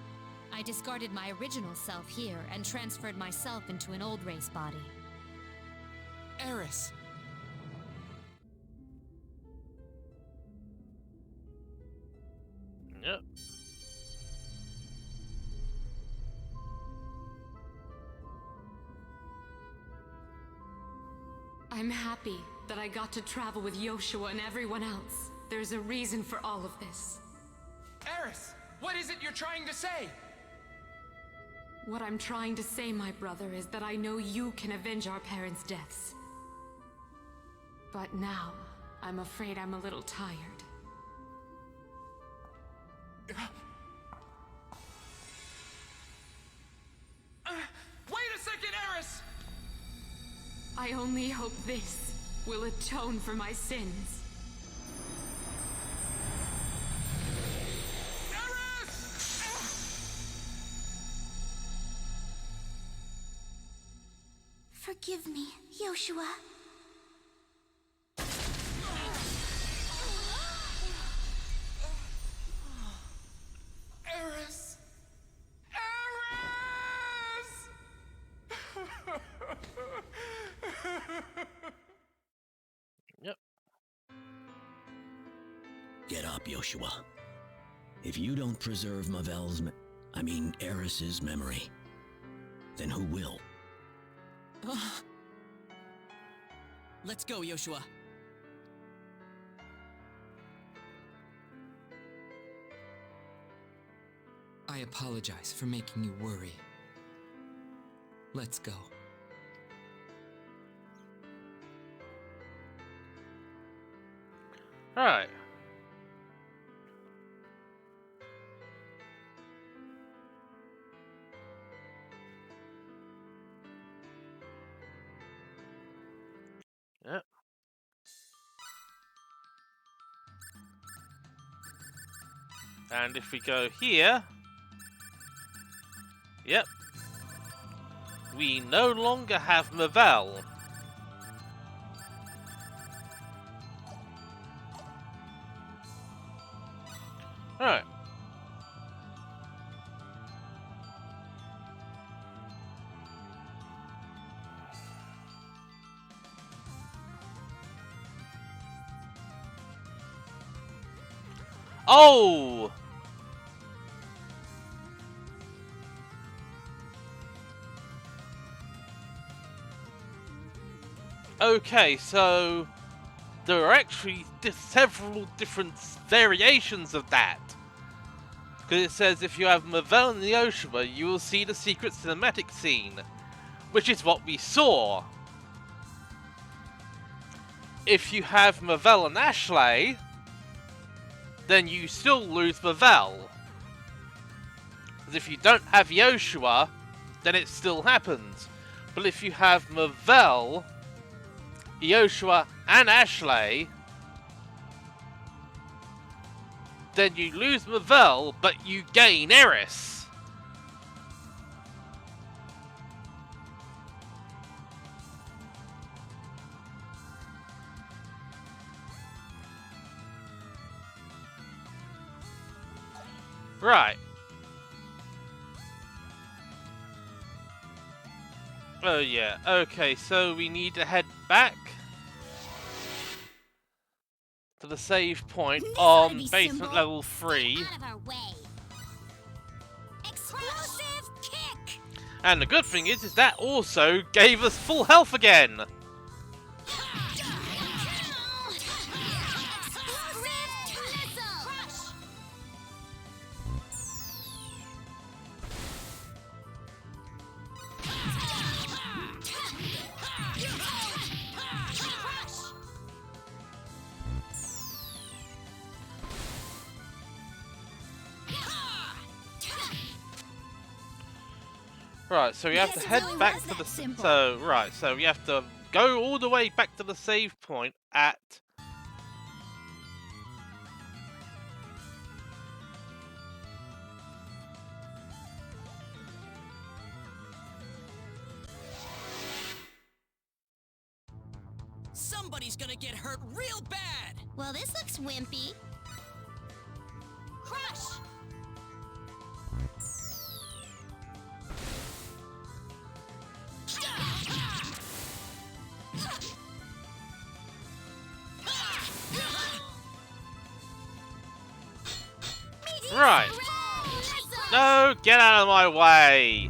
I discarded my original self here and transferred myself into an old race body. Eris. Yep. I'm happy that I got to travel with Joshua and everyone else. There's a reason for all of this. Eris, what is it you're trying to say? What I'm trying to say, my brother, is that I know you can avenge our parents' deaths. But now, I'm afraid I'm a little tired. Wait a second, Eris! I only hope this will atone for my sins. Forgive me, Joshua. Eris! Yep. Get up, Joshua. If you don't preserve Eris's memory, then who will? Let's go, Joshua. I apologize for making you worry. Let's go. Right. Yep. And if we go here, yep, we no longer have Mavel. Alright. Oh! Okay, so there are actually several different variations of that. Because it says if you have Mavel and Yoshua, you will see the secret cinematic scene, which is what we saw. If you have Mavel and Ashley, then you still lose Mavel. Because if you don't have Yoshua, then it still happens. But if you have Mavel, Yoshua, and Ashley, then you lose Mavel, but you gain Eris. Right. Oh yeah, okay, so we need to head back to the save point This ought to on be basement simple. level 3. Stay out of our way. Explosive kick! And the good thing is that also gave us full health again. Right, so we have to Guess it head really back was to the... that simple. So we have to go all the way back to the save point at... Somebody's gonna get hurt real bad! Well, this looks wimpy. Crush! Right. No, get out of my way.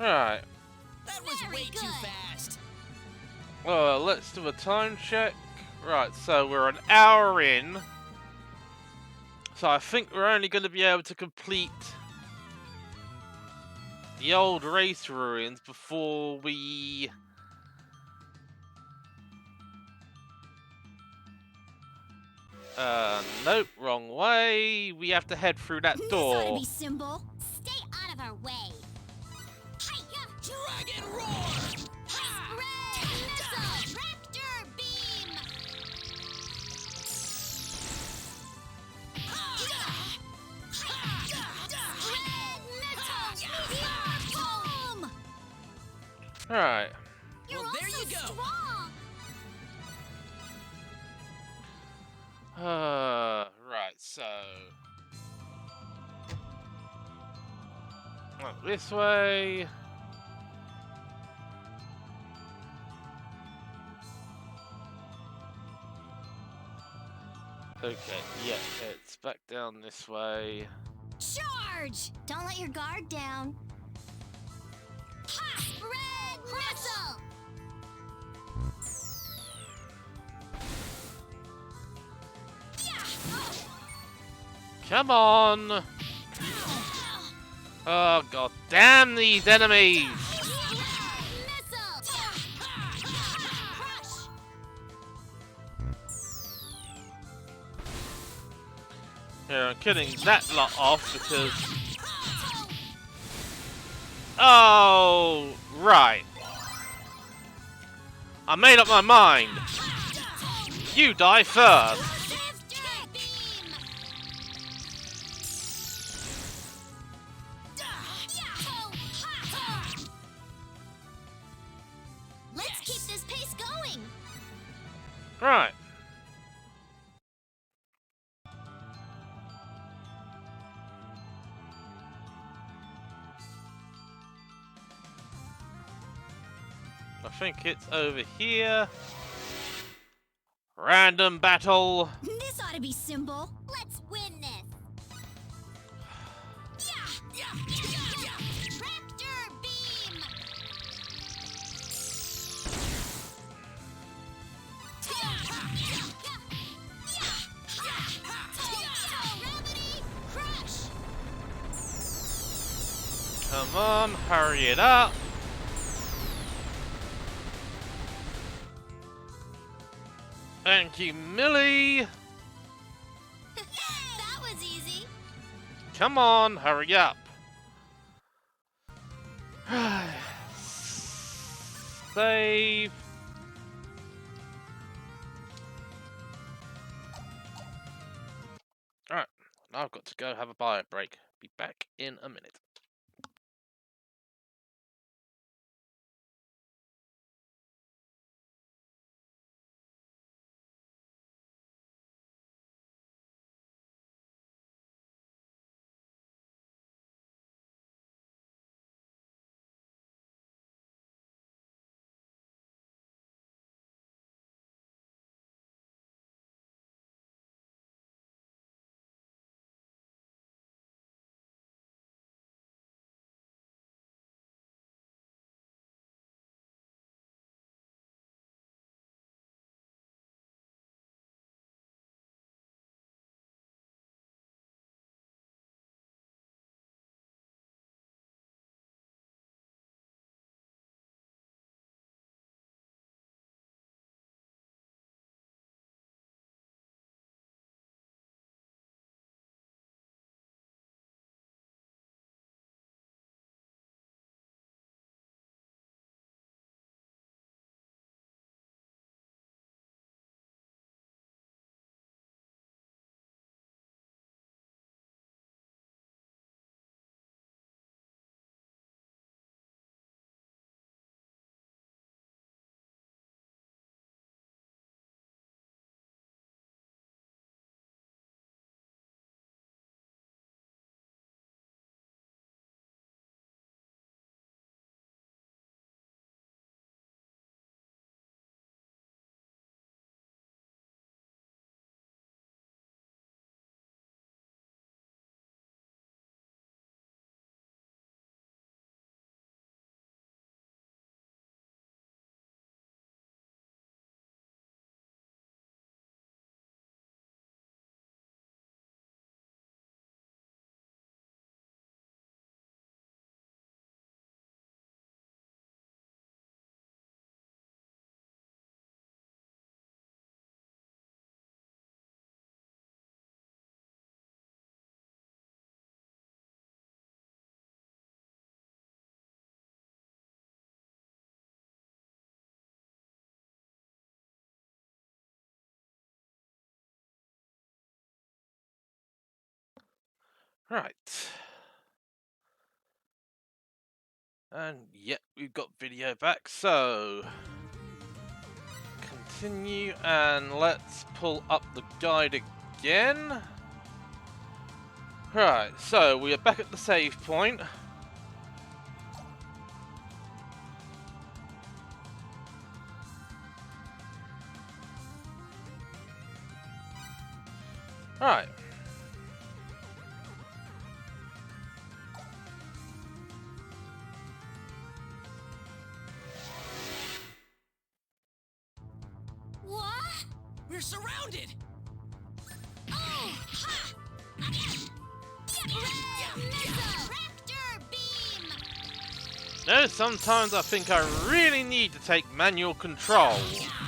Alright. That was Very way too good. fast! Let's do a time check. Right, so we're an hour in. So I think we're only going to be able to complete the old race ruins before we... Nope, wrong way. We have to head through that This ought to door. be simple. Stay out of our way. Hi-ya! Dragon roar! Red missile! Tractor beam! Red missile! Meteor boom! Alright. You're Well, there also you go. strong! Right, so... This way. Okay, yeah, it's back down this way. Charge! Don't let your guard down. Ha! Red missile! Come on! Oh god damn these enemies! Yeah, I'm killing that lot off because... Oh, right. I made up my mind. You die first. Let's keep this pace going. Right. I think it's over here. Random battle. This ought to be simple. Let's win this. Tractor beam. Gravity crush. Come on, hurry it up. Thank you, Millie. That was easy. Come on, hurry up. Save. Alright, now I've got to go have a bio break. Be back in a minute. Right. And yep, we've got video back, so continue and let's pull up the guide again. Right, so we are back at the save point. Right. What? We're surrounded! Oh! Ha! Missile! Tractor beam! No, sometimes I think I really need to take manual control. Explosive!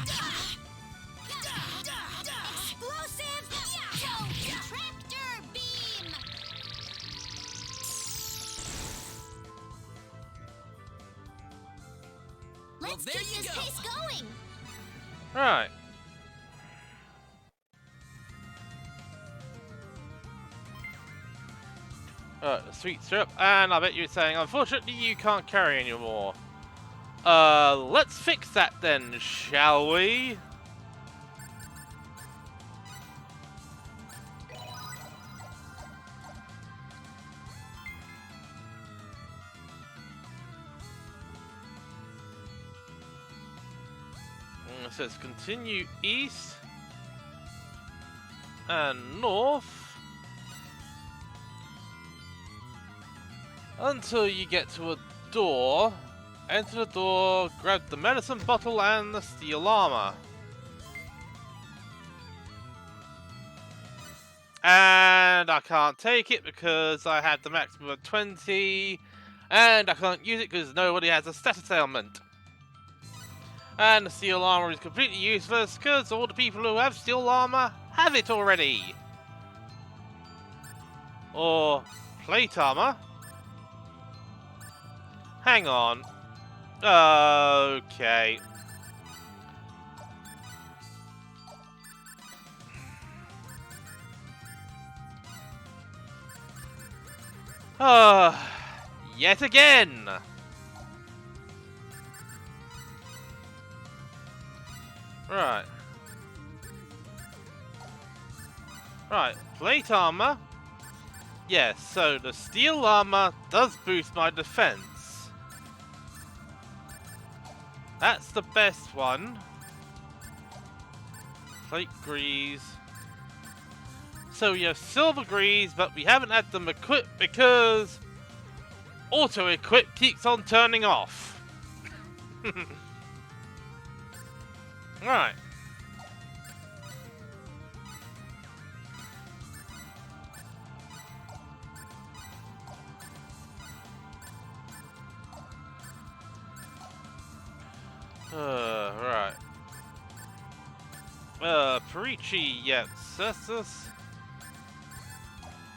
Tractor beam! Let's there keep you this go. pace going! Right. Alright, the sweet syrup, and I bet you're saying, unfortunately you can't carry anymore. Let's fix that then, shall we? It says continue east and north until you get to a door. Enter the door, grab the medicine bottle and the steel armor. And I can't take it because I had the maximum of 20, and I can't use it because nobody has a status ailment. And the steel armor is completely useless because all the people who have steel armor have it already. Or plate armor. Hang on. Okay. Yet again. Right. Right, plate armor. Yes, so the steel armor does boost my defense. That's the best one. Plate grease. So we have silver grease, but we haven't had them equipped because auto-equip keeps on turning off. Right. Right. Perici, yeah, Cessus.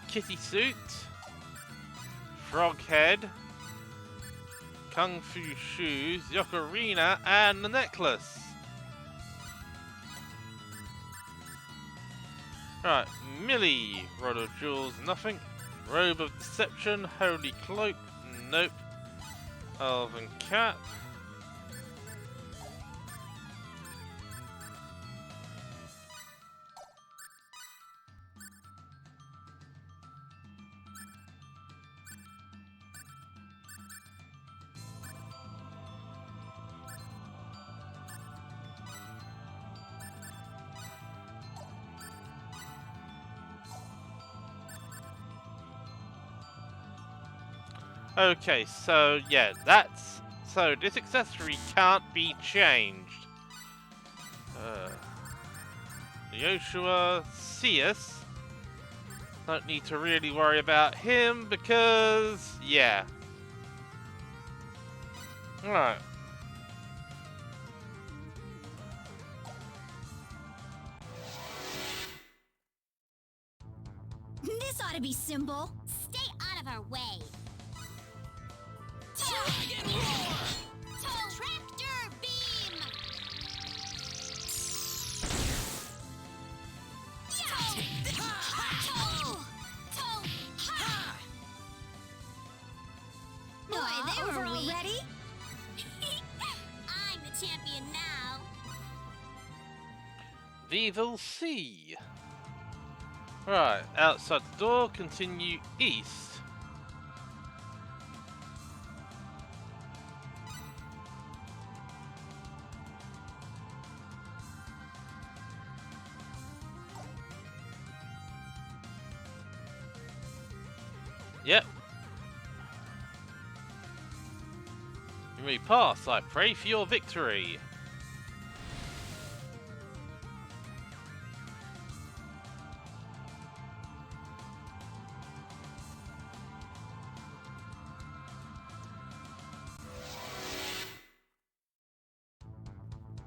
Kitty suit. Frog head. Kung Fu shoes, the ocarina, and the necklace. Right, Millie. Rod of jewels, nothing. Robe of deception, holy cloak, nope. Elven cap. Okay, so yeah, so this accessory can't be changed. Joshua Seus. Don't need to really worry about him because, yeah. Alright. This ought to be simple. Stay out of our way. Dragon roar! Tractor beam! We will see. Right, outside the door, continue east. Yep. You may pass, I pray for your victory.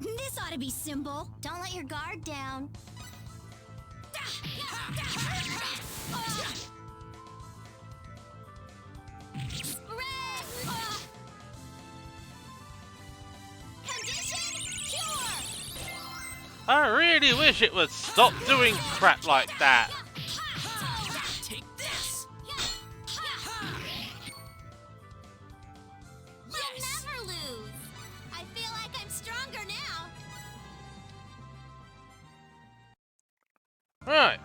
This ought to be simple. Don't let your guard down. Spread! Condition cure! I really wish it would stop doing crap like that. Take this! You'll never lose. I feel like I'm stronger now. Right.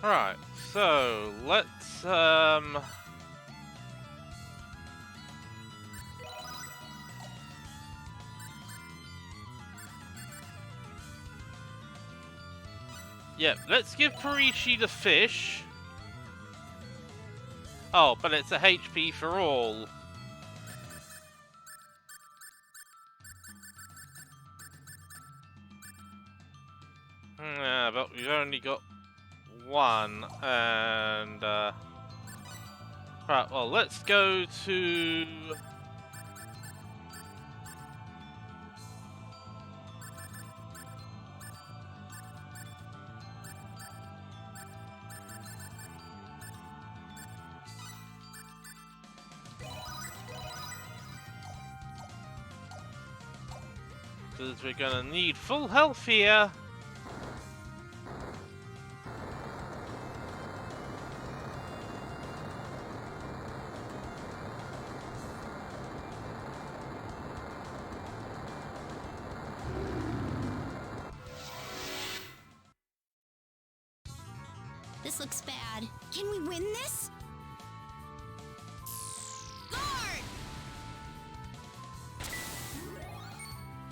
Right, so let's yep, let's give Parishi the fish. Oh, but it's a HP for all. Yeah, but we've only got one, and right, well, let's go to because we're gonna need full health here. This looks bad. Can we win this? Guard!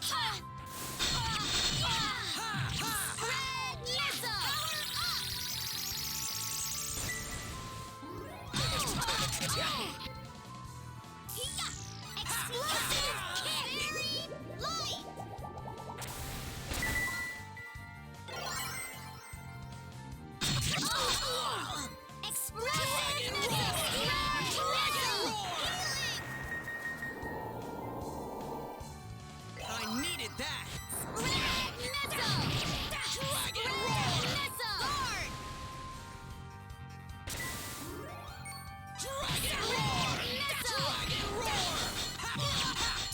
Ha! Red missile! Explosive kick! Light! Explosive missile! I needed that! Red missile! Dragon Red roar! missile! Guard! Dragon roar! Dragon roar!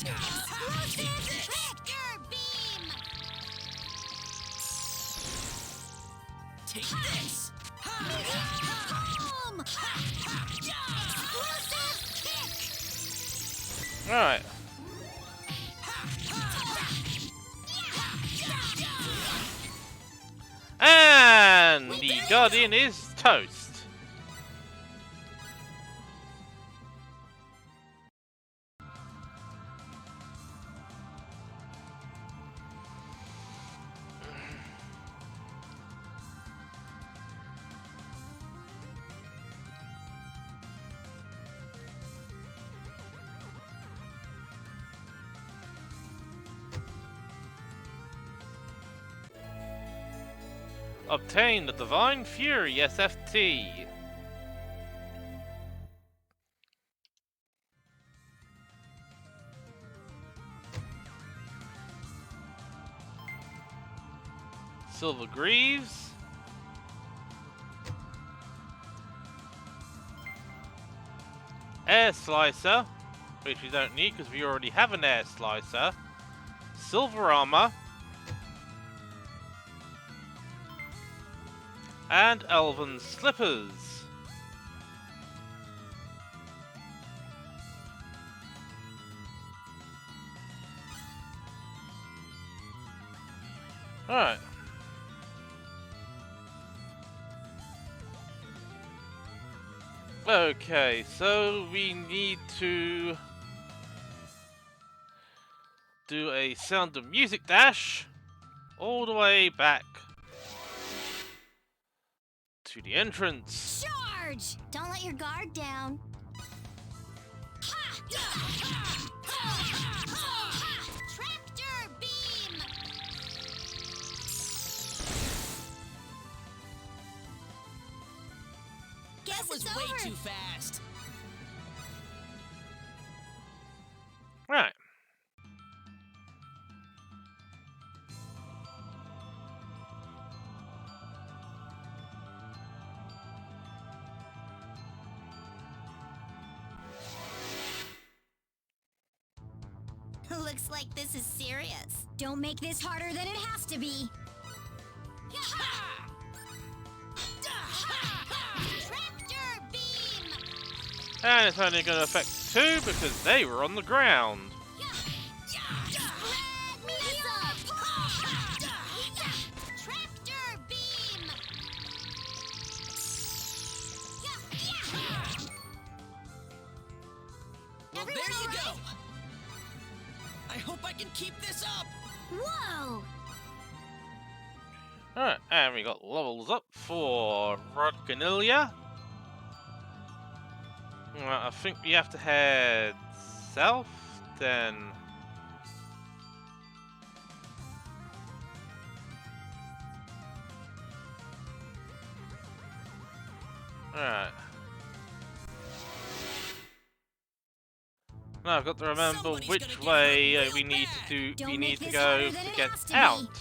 Explosive tractor beam! Take this! Boom! Explosive kick! Alright. And the Guardian is toast. Obtain the Divine Fury SFT. Silver Greaves. Air Slicer, which we don't need because we already have an Air Slicer. Silver Armor. and elven slippers. Alright. Okay, so we need to do a Sound of Music dash all the way back to the entrance. Charge! Don't let your guard down. Tractor beam! Guess That was it's way over. too fast. Right. Looks like this is serious. Don't make this harder than it has to be. Tractor beam! And it's only going to affect 2 because they were on the ground. Tractor beam! Well, Everyone there you all go. I hope I can keep this up. Whoa! Alright, and we got levels up for Rodganilia. I think we have to head south, then. Alright. Now I've got to remember Somebody's which gonna get way hurt we real need bad. to Don't we make need to this go harder than to it get has to be. out.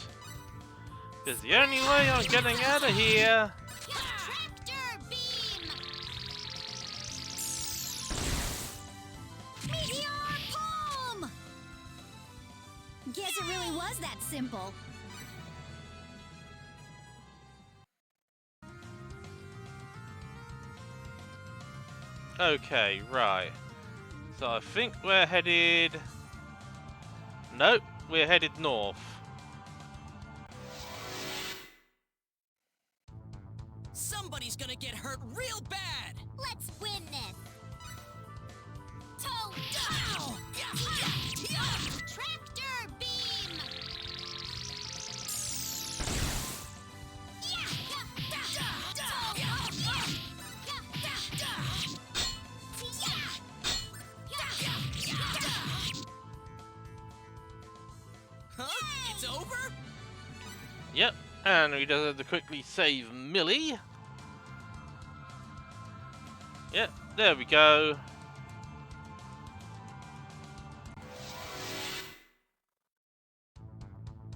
Because the only way I'm getting out of here. Tractor beam! Meteor palm! Guess it really was that simple. Okay, right. So I think we're headed. Nope, we're headed north. Somebody's gonna get hurt real bad. Let's win this. Toe Ow! Tractor beam! Huh? It's over? Yep, and we just have to quickly save Millie. Yep, there we go.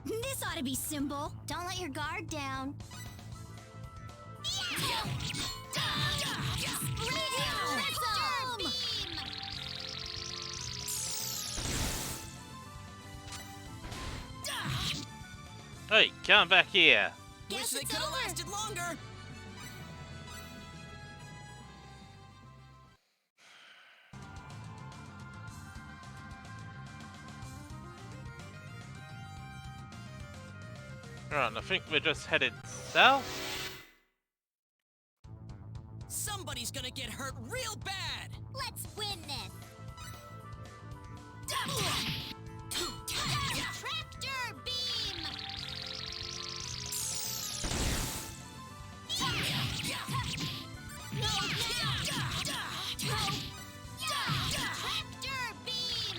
This ought to be simple. Don't let your guard down. Hey, come back here. Wish Guess they it's could have over. lasted longer. Right, I think we're just headed south. Somebody's gonna get hurt real bad. Let's win this. Tractor beam! Tractor beam!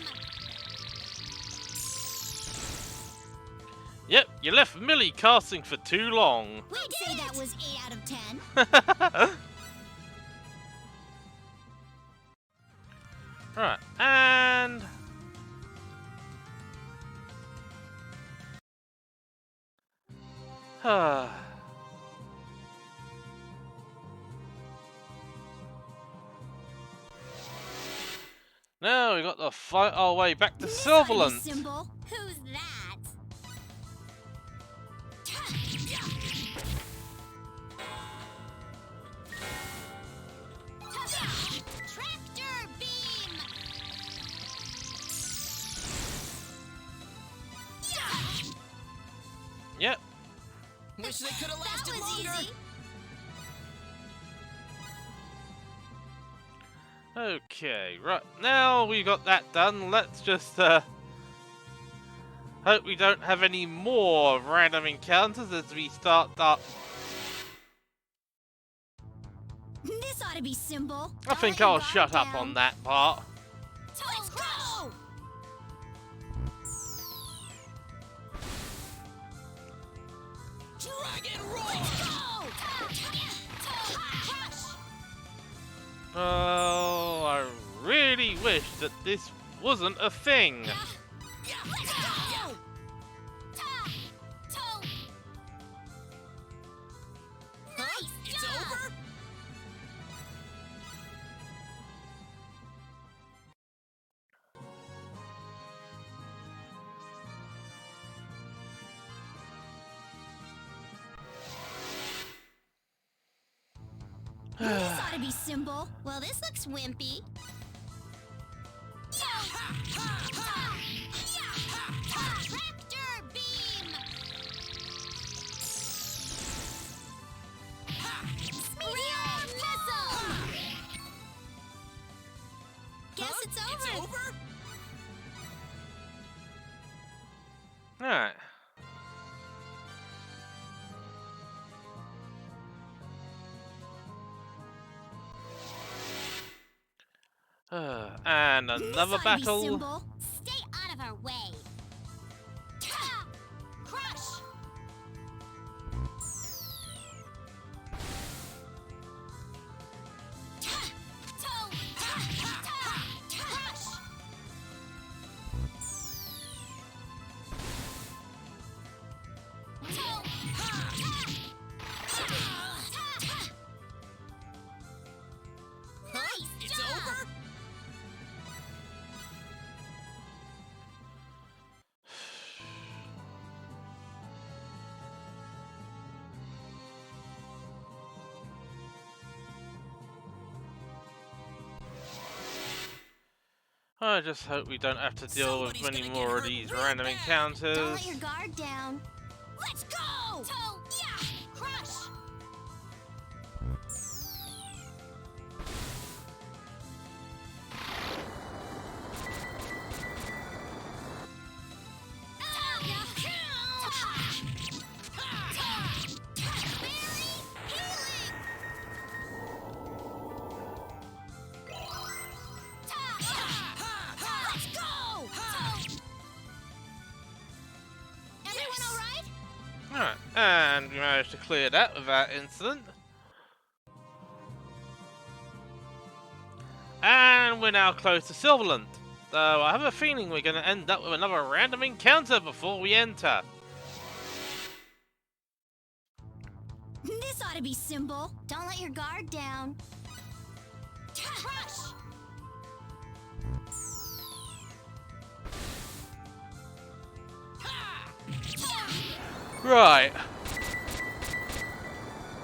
Yep, you left Millie casting for too long. We'd say that was 8 out of 10. Right, and now we got to fight our way back to This ought to be Silverland. simple. Who's that? wish they could have That lasted was longer. easy. Okay, right, now we got that done, let's just hope we don't have any more random encounters as we start up. This ought to be simple. I Don't think let your I'll guard shut up down. on that part. Let's go! Dragon roar. Let's go! Crush! Oh, I really wish that this wasn't a thing. Let's go! Huh? It's over? This ought to be simple. Well, this looks wimpy. Tractor beam! Meteor missile! Guess Huh? it's over. It's over? Alright. And This another ought to be battle. simple. Stay out of our way. Crush! Crush! Nice It's job! over? I just hope we don't have to deal with Somebody's many gonna more get of hurt these real random bad. encounters. Don't let your guard down. Let's go! Crush! Let's go! Everyone all right? Alright, and we managed to clear that without incident. And we're now close to Silverland. Though I have a feeling we're going to end up with another random encounter before we enter. This ought to be simple. Don't let your guard down. Crush! Right.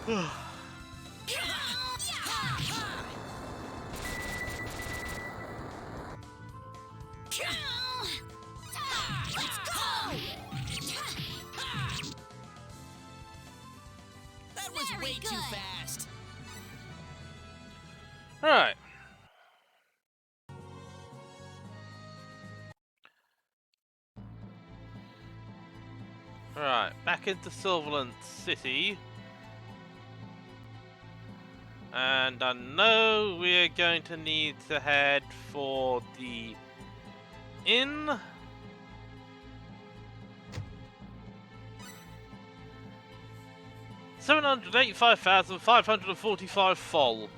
Let's go! That was Very way too good. fast. Right. Right, back into Silverland City. And I know we're going to need to head for the inn. $785,545 full.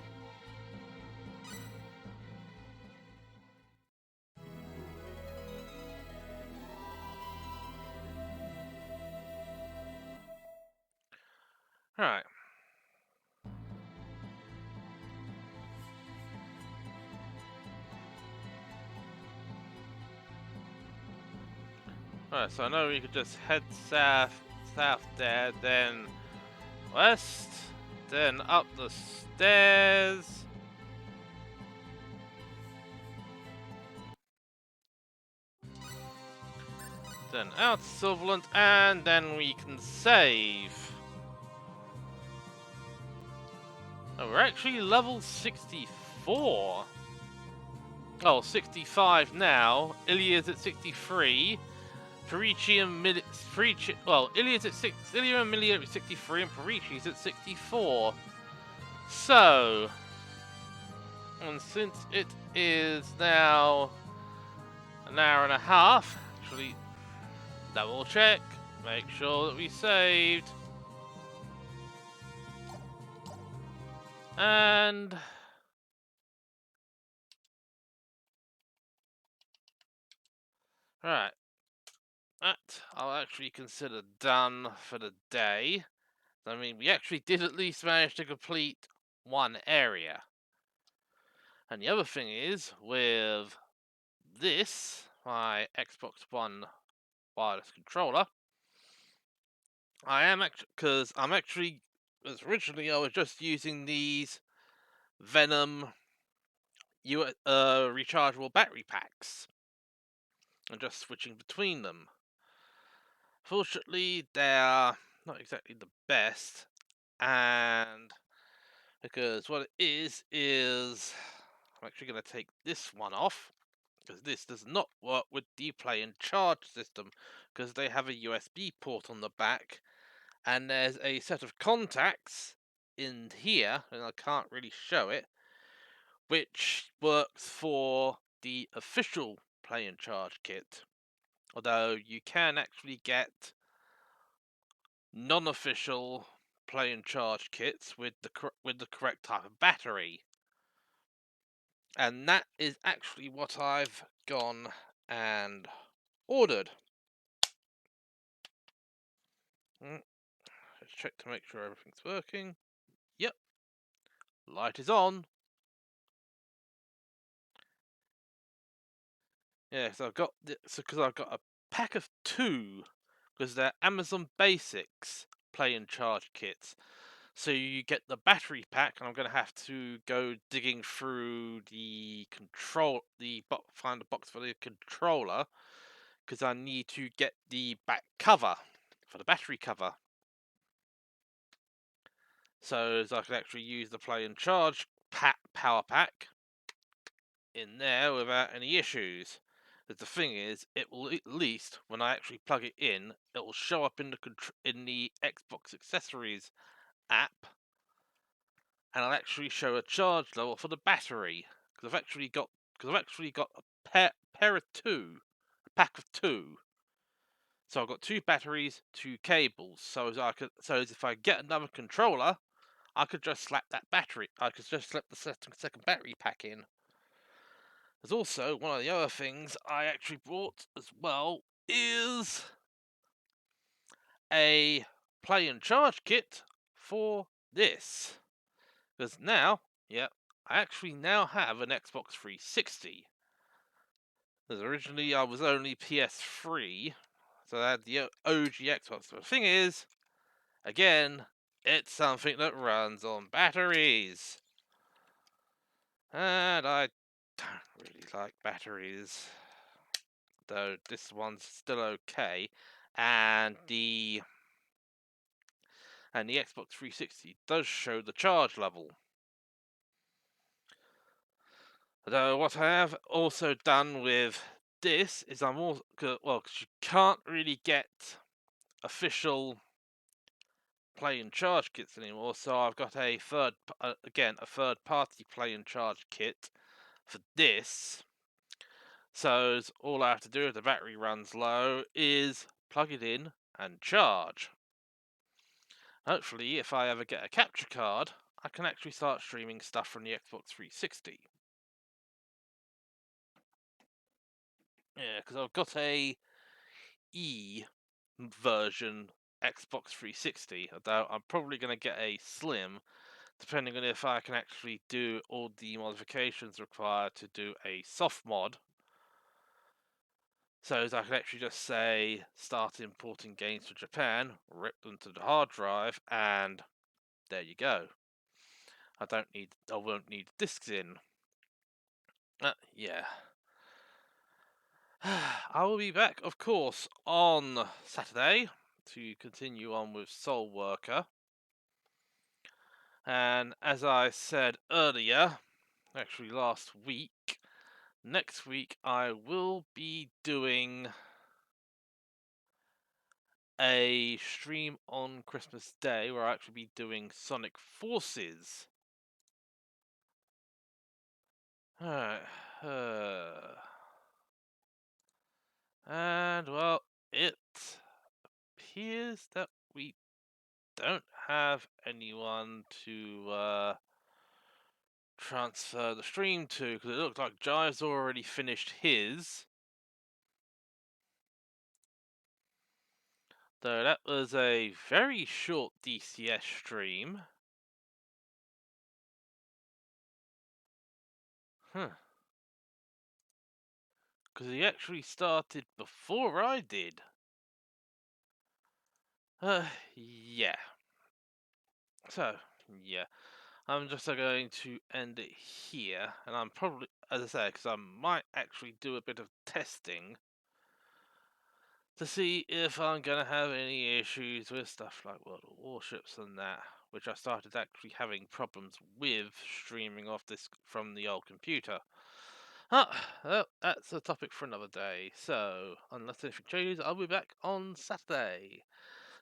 Right. Right, so I know we could just head south there, then west, then up the stairs. Then out to Silverland, and then we can save. Oh, we're actually level 64. Oh, 65 now. Ilya's at 63. Perici and Perici, well, Ilya's at Ilya and Milia at 63, and Perici's at 64. So, and since it is now an hour and a half, actually, double check, make sure that we saved. And right, that I'll actually consider done for the day. I mean, we actually did at least manage to complete one area. And the other thing is, with this, my Xbox One wireless controller, I am actually, because I'm actually, as originally I was just using these Venom rechargeable battery packs and just switching between them. Fortunately, they're not exactly the best, and because what it is I'm actually going to take this one off because this does not work with the play and charge system because they have a USB port on the back and there's a set of contacts in here, and I can't really show it, which works for the official play and charge kit, although you can actually get non-official play and charge kits with the correct type of battery, and that is actually what I've gone and ordered. Let's check to make sure everything's working. Yep, light is on. Yeah, so because I've got a pack of two, because they're Amazon Basics play and charge kits. So you get the battery pack, and I'm going to have to go digging through find a box for the controller, because I need to get the back cover for the battery cover. So as I can actually use the play and charge power pack in there without any issues. But the thing is, it will at least, when I actually plug it in, it will show up in the Xbox accessories app, and I'll actually show a charge level for the battery because I've actually got a pair of two, a pack of two. So I've got two batteries, two cables. So as if I get another controller, I could just slap that battery. I could just slap the second battery pack in. There's also one of the other things I actually bought as well is a play and charge kit for this. Because now, yeah, I actually now have an Xbox 360. Because originally I was only PS3, so I had the OG Xbox. But the thing is, again, it's something that runs on batteries. And I don't really like batteries, though this one's still okay. And the Xbox 360 does show the charge level. Although what I have also done with this is I'm also, well, because you can't really get official play and charge kits anymore, so I've got a third party play and charge kit for this. So all I have to do if the battery runs low is plug it in and charge. Hopefully, if I ever get a capture card, I can actually start streaming stuff from the Xbox 360. Yeah, because I've got a E version Xbox 360, although I'm probably going to get a Slim, depending on if I can actually do all the modifications required to do a soft mod. So as I can actually just say, start importing games from Japan, rip them to the hard drive, and there you go. I won't need discs in. Yeah. I will be back, of course, on Saturday to continue on with Soul Worker. And as I said earlier, actually last week, next week I will be doing a stream on Christmas Day where I'll actually be doing Sonic Forces. Alright. And well, it appears that we don't have anyone to transfer the stream to, because it looked like Jai's already finished his. So that was a very short DCS stream. Huh. Because he actually started before I did. Yeah. So, yeah. I'm just going to end it here. And I'm probably, as I say, because I might actually do a bit of testing to see if I'm going to have any issues with stuff like World of Warships and that, which I started actually having problems with streaming off this from the old computer. Well, that's a topic for another day. So, unless anything changes, I'll be back on Saturday.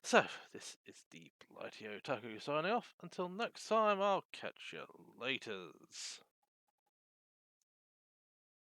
So, this is the Politio Taku signing off. Until next time, I'll catch you laters.